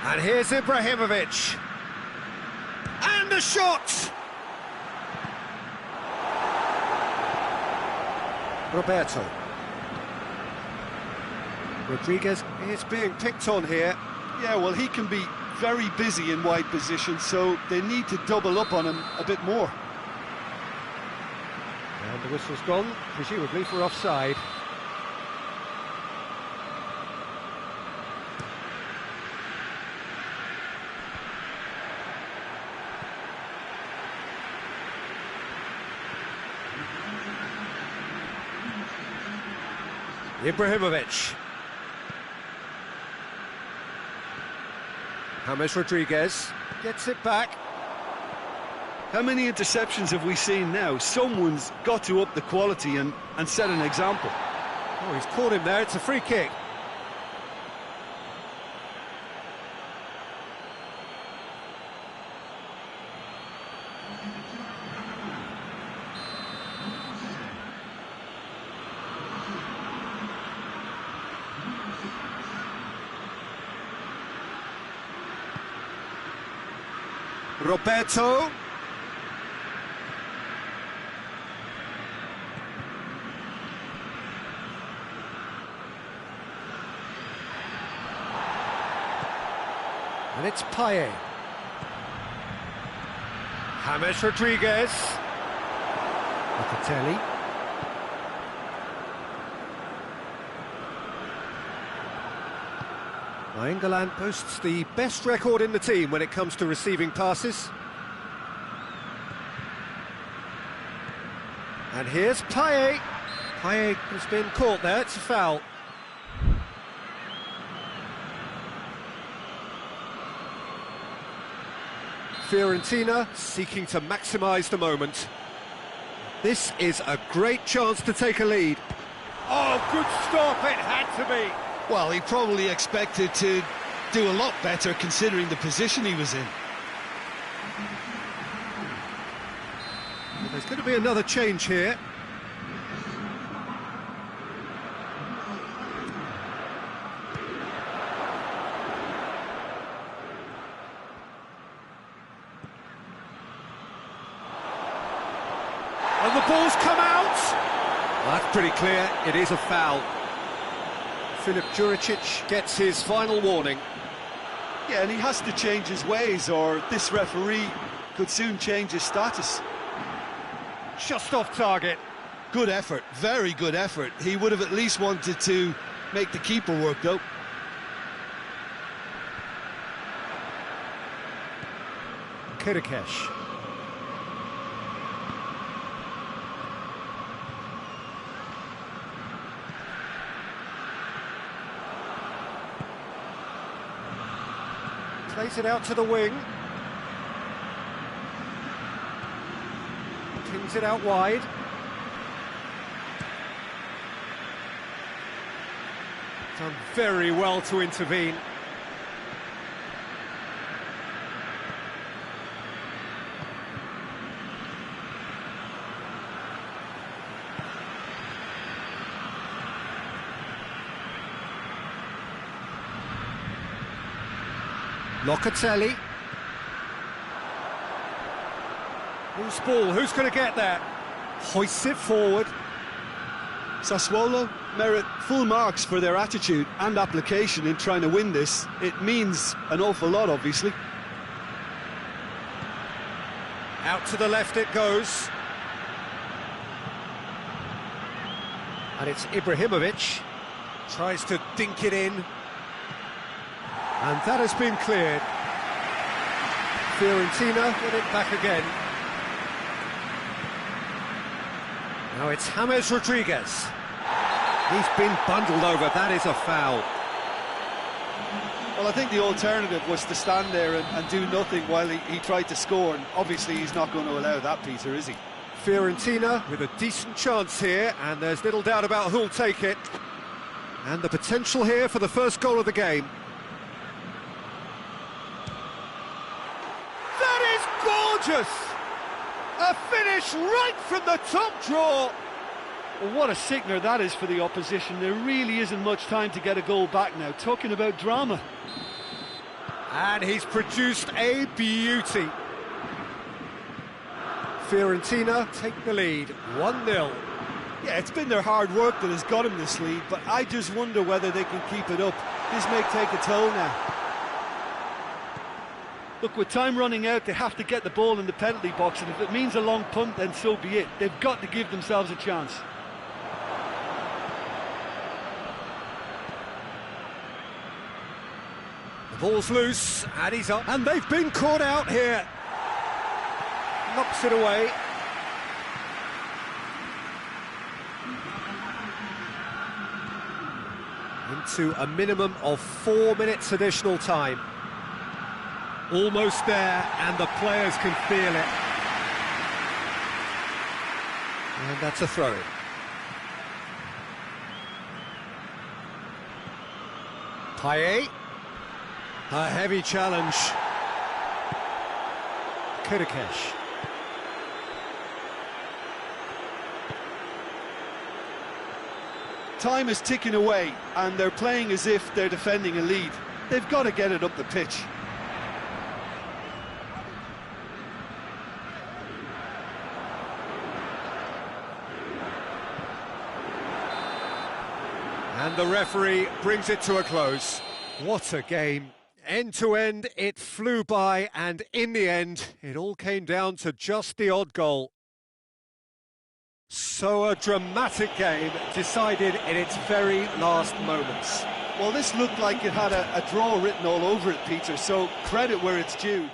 And here's Ibrahimovic. And a shot! Roberto. Rodriguez is being picked on here. Yeah, well, he can be very busy in wide positions, so they need to double up on him a bit more. And the whistle's gone, presumably for offside. Ibrahimovic. James Rodriguez gets it back. How many interceptions have we seen now? Someone's got to up the quality and set an example. Oh, he's caught him there, it's a free kick. Roberto. And it's Payet. James Rodriguez. Locatelli. Nainggolan boasts the best record in the team when it comes to receiving passes. And here's Payet. Payet has been caught there, it's a foul. Fiorentina seeking to maximise the moment. This is a great chance to take a lead. Oh, good stop, it had to be. Well, he probably expected to do a lot better considering the position he was in. Well, there's going to be another change here. And the ball's come out! Well, that's pretty clear, it is a foul. Filip Juricic gets his final warning. Yeah, and he has to change his ways, or this referee could soon change his status. Just off target. Good effort, very good effort. He would have at least wanted to make the keeper work, though. Kirikesh. Plays it out to the wing. Pins it out wide. Done very well to intervene. Locatelli. Loose ball, who's going to get that? Hoists it forward. Sassuolo merit full marks for their attitude and application in trying to win this. It means an awful lot, obviously. Out to the left it goes. And it's Ibrahimovic. Tries to dink it in. And that has been cleared. Fiorentina get it back again. Now it's James Rodriguez. He's been bundled over, that is a foul. Well, I think the alternative was to stand there and do nothing while he tried to score, and obviously he's not going to allow that, Peter, is he? Fiorentina with a decent chance here, and there's little doubt about who'll take it. And the potential here for the first goal of the game. Gorgeous! A finish right from the top draw! Well, what a sickener that is for the opposition. There really isn't much time to get a goal back now. Talking about drama. And he's produced a beauty. Fiorentina take the lead, 1-0. Yeah, it's been their hard work that has got them this lead, but I just wonder whether they can keep it up. This may take a toll now. Look, with time running out, they have to get the ball in the penalty box, and if it means a long punt, then so be it. They've got to give themselves a chance. The ball's loose, and he's up, and they've been caught out here. Knocks it away. Into a minimum of 4 minutes additional time. Almost there, and the players can feel it. And that's a throw-in. Payet. A heavy challenge. Kirikesh. Time is ticking away, and they're playing as if they're defending a lead. They've got to get it up the pitch. And the referee brings it to a close. What a game. End to end, it flew by, and in the end, it all came down to just the odd goal. So a dramatic game decided in its very last moments. Well, this looked like it had a draw written all over it, Peter, so credit where it's due.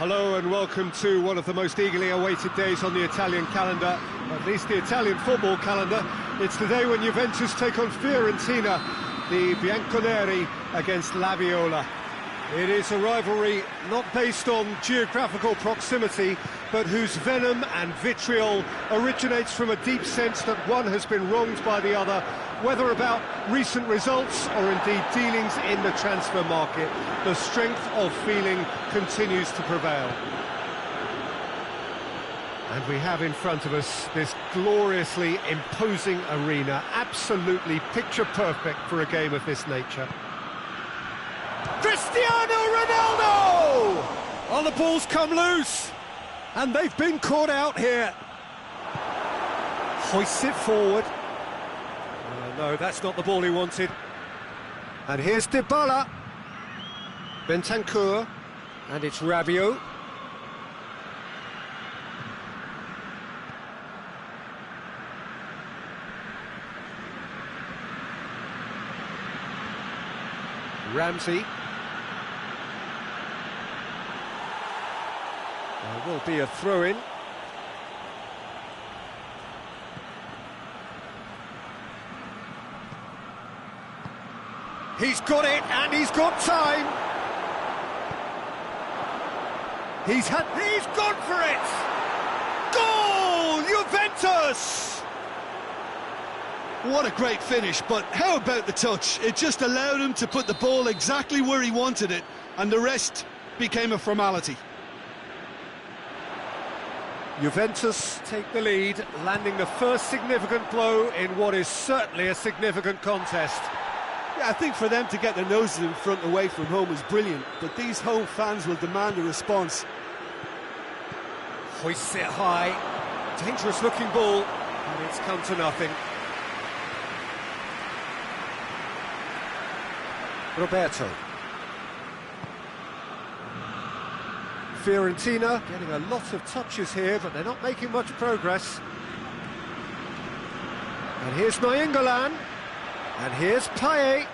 Hello and welcome to one of the most eagerly awaited days on the Italian calendar, at least the Italian football calendar. It's the day when Juventus take on Fiorentina, the Bianconeri against La Viola. It is a rivalry not based on geographical proximity, but whose venom and vitriol originates from a deep sense that one has been wronged by the other, whether about recent results or indeed dealings in the transfer market. The strength of feeling continues to prevail. And we have in front of us this gloriously imposing arena, absolutely picture perfect for a game of this nature. Cristiano Ronaldo! Oh, the ball's come loose, and they've been caught out here. Hoists it forward. No, that's not the ball he wanted. And here's Dybala. Bentancur, and it's Rabiot. Ramsey. There will be a throw-in. He's got it, and he's got time. He's gone for it! Goal! Juventus! What a great finish, but how about the touch? It just allowed him to put the ball exactly where he wanted it, and the rest became a formality. Juventus take the lead, landing the first significant blow in what is certainly a significant contest. Yeah, I think for them to get their noses in front away from home is brilliant, but these home fans will demand a response. Hoists it high, dangerous looking ball, and it's come to nothing. Roberto. Fiorentina getting a lot of touches here, but they're not making much progress. And here's Nainggolan, and here's Payet.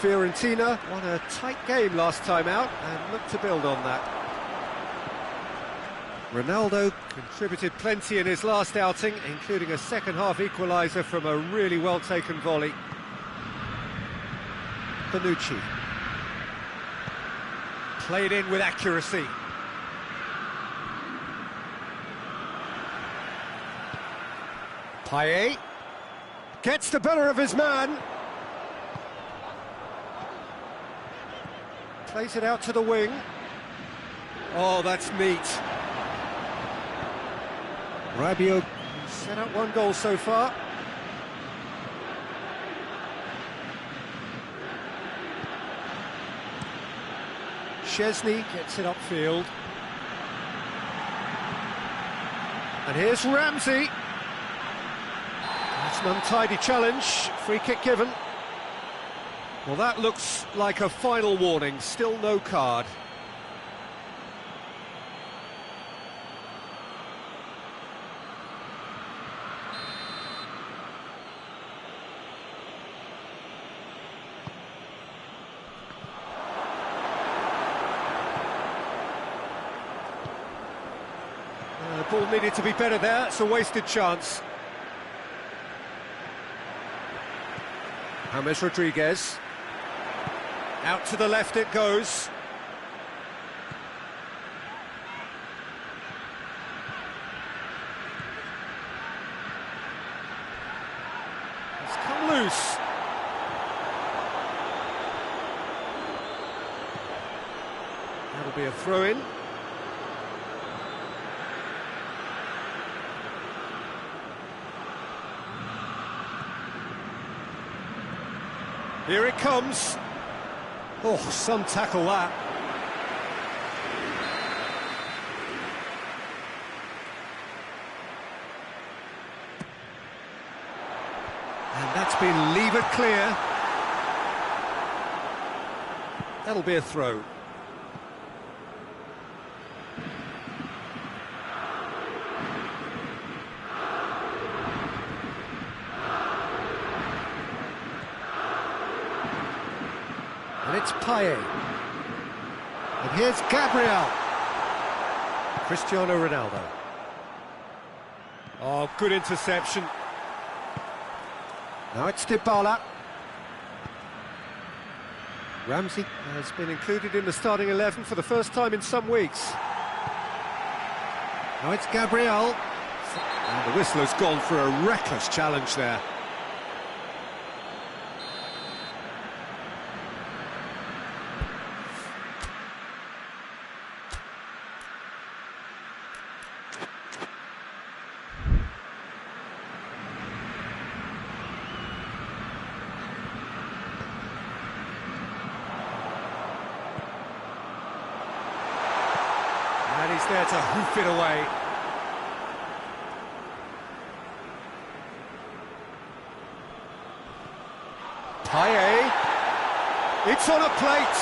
Fiorentina won a tight game last time out and look to build on that. Ronaldo contributed plenty in his last outing, including a second-half equaliser from a really well-taken volley. Bonucci. Played in with accuracy. Payet gets the better of his man. Plays it out to the wing. Oh, that's neat. Rabiot set up one goal so far. Szczesny gets it upfield. And here's Ramsey. That's an untidy challenge. Free kick given. Well, that looks like a final warning. Still no card. The ball needed to be better there. It's a wasted chance. James Rodriguez. Out to the left it goes. It's come loose. That'll be a throw-in. Here it comes. Oh, some tackle that. And that's been levered clear. That'll be a throw. And it's Payet. And here's Gabriel. Cristiano Ronaldo. Oh, good interception. Now it's Dybala. Ramsey has been included in the starting 11 for the first time in some weeks. Now it's Gabriel. And the whistle has gone for a reckless challenge there. And he's there to hoof it away. Payet. It's on a plate.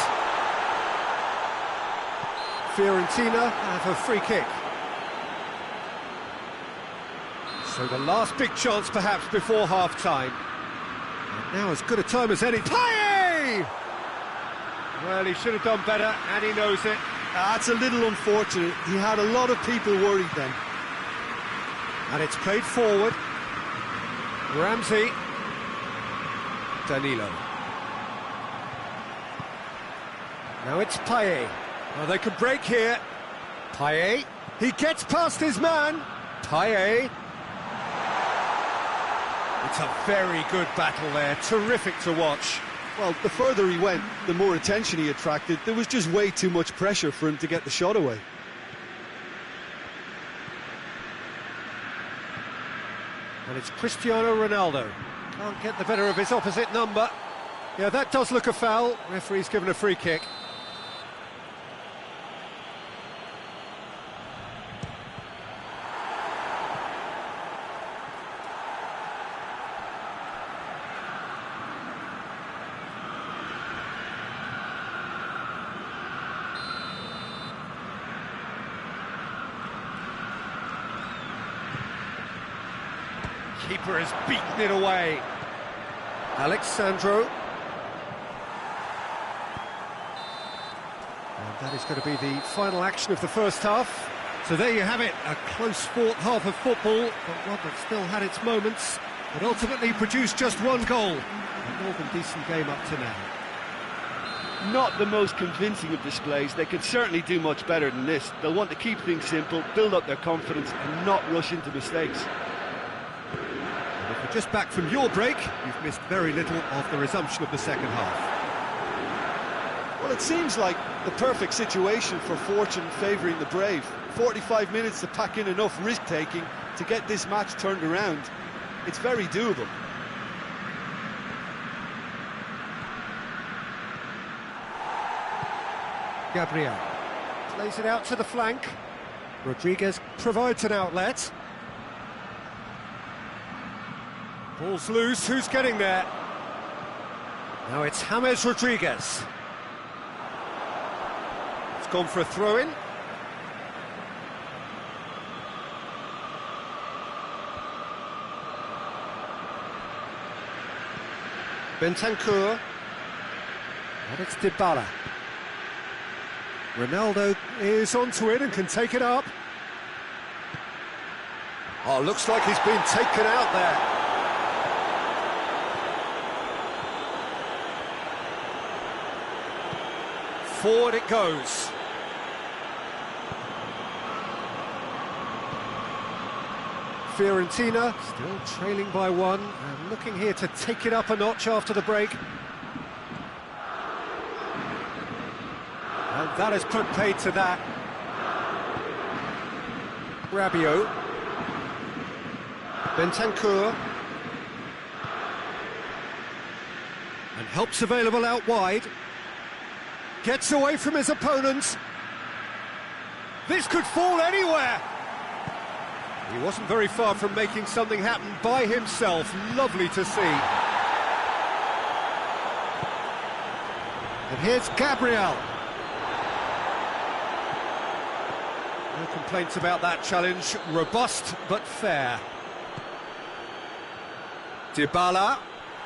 Fiorentina have a free kick. So the last big chance perhaps before half-time. And now as good a time as any. Payet! Well, he should have done better, and he knows it. That's a little unfortunate. He had a lot of people worried then. And it's played forward. Ramsey. Danilo. Now it's Payet. Oh, they could break here. Payet. He gets past his man. Payet. It's a very good battle there. Terrific to watch. Well, the further he went, the more attention he attracted. There was just way too much pressure for him to get the shot away. And it's Cristiano Ronaldo. Can't get the better of his opposite number. Yeah, that does look a foul. Referee's given a free kick. Keeper has beaten it away. Alexandro. And that is going to be the final action of the first half. So there you have it, a close-fought half of football, but one that still had its moments, but ultimately produced just one goal. A more than decent game up to now. Not the most convincing of displays. They could certainly do much better than this. They'll want to keep things simple, build up their confidence and not rush into mistakes. And if you're just back from your break, you've missed very little of the resumption of the second half. Well, it seems like the perfect situation for fortune favouring the brave. 45 minutes to pack in enough risk-taking to get this match turned around. It's very doable. Gabriel plays it out to the flank. Rodriguez provides an outlet. Ball's loose, who's getting there? Now it's James Rodriguez. It's gone for a throw-in. Bentancur. And it's Dybala. Ronaldo is onto it and can take it up. Oh, looks like he's been taken out there. Forward it goes. Fiorentina still trailing by one and looking here to take it up a notch after the break. And that has put paid to that. Rabiot. Bentancur. And help's available out wide. Gets away from his opponents. This could fall anywhere. He wasn't very far from making something happen by himself. Lovely to see. And here's Gabriel. No complaints about that challenge. Robust but fair. Dybala.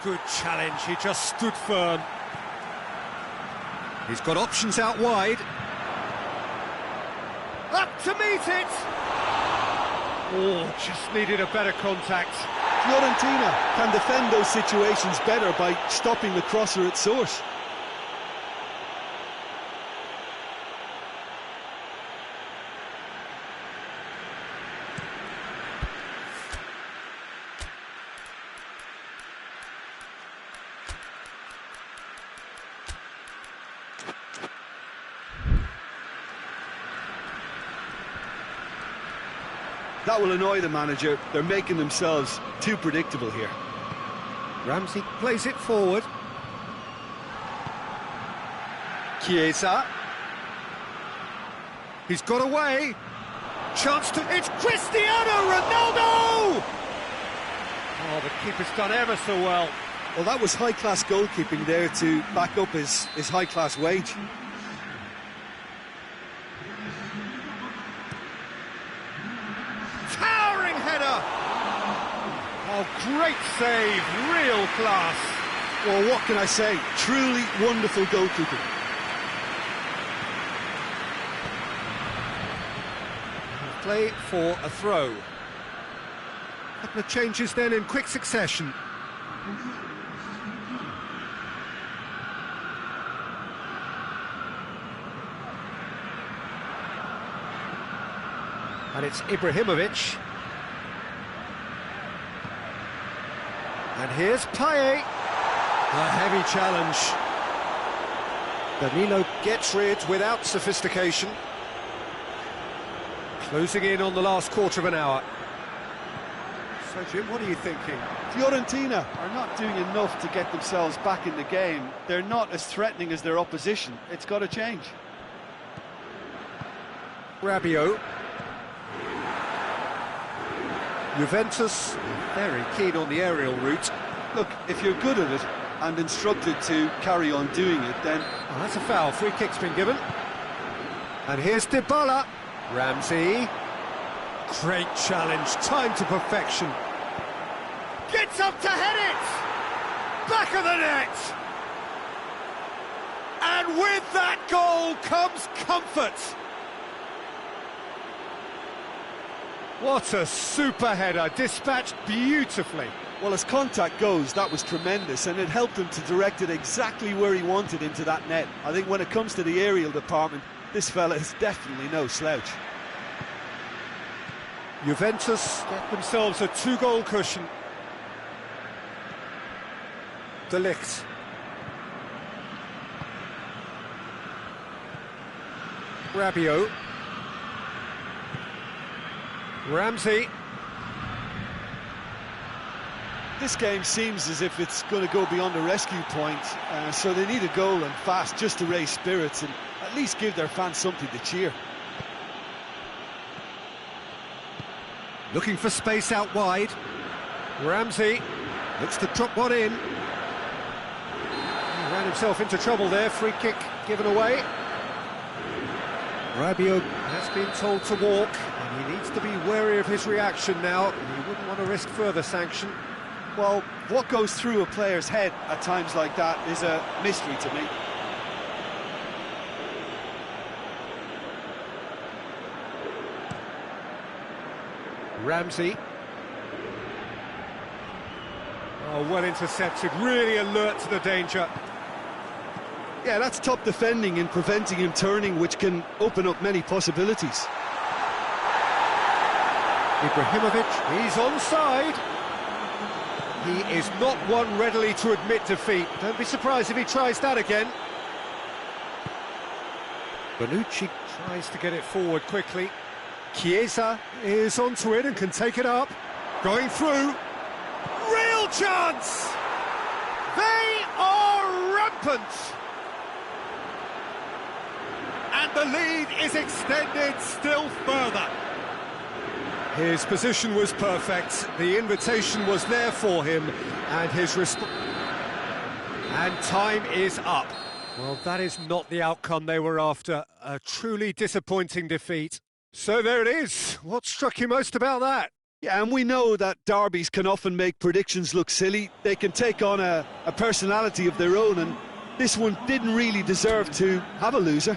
Good challenge. He just stood firm. He's got options out wide. Up to meet it! Oh, just needed a better contact. Fiorentina can defend those situations better by stopping the crosser at source. That will annoy the manager. They're making themselves too predictable here. Ramsey plays it forward. Chiesa. He's got away. Chance to... It's Cristiano Ronaldo! Oh, the keeper's done ever so well. Well, that was high-class goalkeeping there to back up his high-class wage. Towering header! Oh, great save, real class. Well, what can I say? Truly wonderful goalkeeping. Play for a throw. Couple of changes then in quick succession. And it's Ibrahimovic. And here's Payet. A heavy challenge. Danilo gets rid without sophistication. Closing in on the last quarter of an hour. So, Jim, what are you thinking? Fiorentina are not doing enough to get themselves back in the game. They're not as threatening as their opposition. It's got to change. Rabiot. Juventus, very keen on the aerial route. Look, if you're good at it and instructed to carry on doing it, then... Oh, that's a foul. Free kick's been given. And here's Dybala. Ramsey. Great challenge. Time to perfection. Gets up to head it. Back of the net. And with that goal comes comfort. What a super header, dispatched beautifully. Well, as contact goes, that was tremendous, and it helped him to direct it exactly where he wanted into that net. I think when it comes to the aerial department, this fella is definitely no slouch. Juventus get themselves a 2-goal cushion. De Ligt. Rabiot. Ramsey. This game seems as if it's going to go beyond the rescue point, so they need a goal and fast just to raise spirits and at least give their fans something to cheer. Looking for space out wide. Ramsey looks to drop one in. He ran himself into trouble there. Free kick given away. Rabiot has been told to walk, and he needs to be wary of his reaction now. He wouldn't want to risk further sanction. Well, what goes through a player's head at times like that is a mystery to me. Ramsey. Oh, well intercepted, really alert to the danger. Yeah, that's top defending and preventing him turning, which can open up many possibilities. Ibrahimovic, he's onside. He is not one readily to admit defeat. Don't be surprised if he tries that again. Bonucci tries to get it forward quickly. Chiesa is onto it and can take it up. Going through. Real chance! They are rampant! And the lead is extended still further. His position was perfect, the invitation was there for him, and his response... And time is up. Well, that is not the outcome they were after. A truly disappointing defeat. So there it is. What struck you most about that? Yeah, and we know that derbies can often make predictions look silly. They can take on a personality of their own, and this one didn't really deserve to have a loser.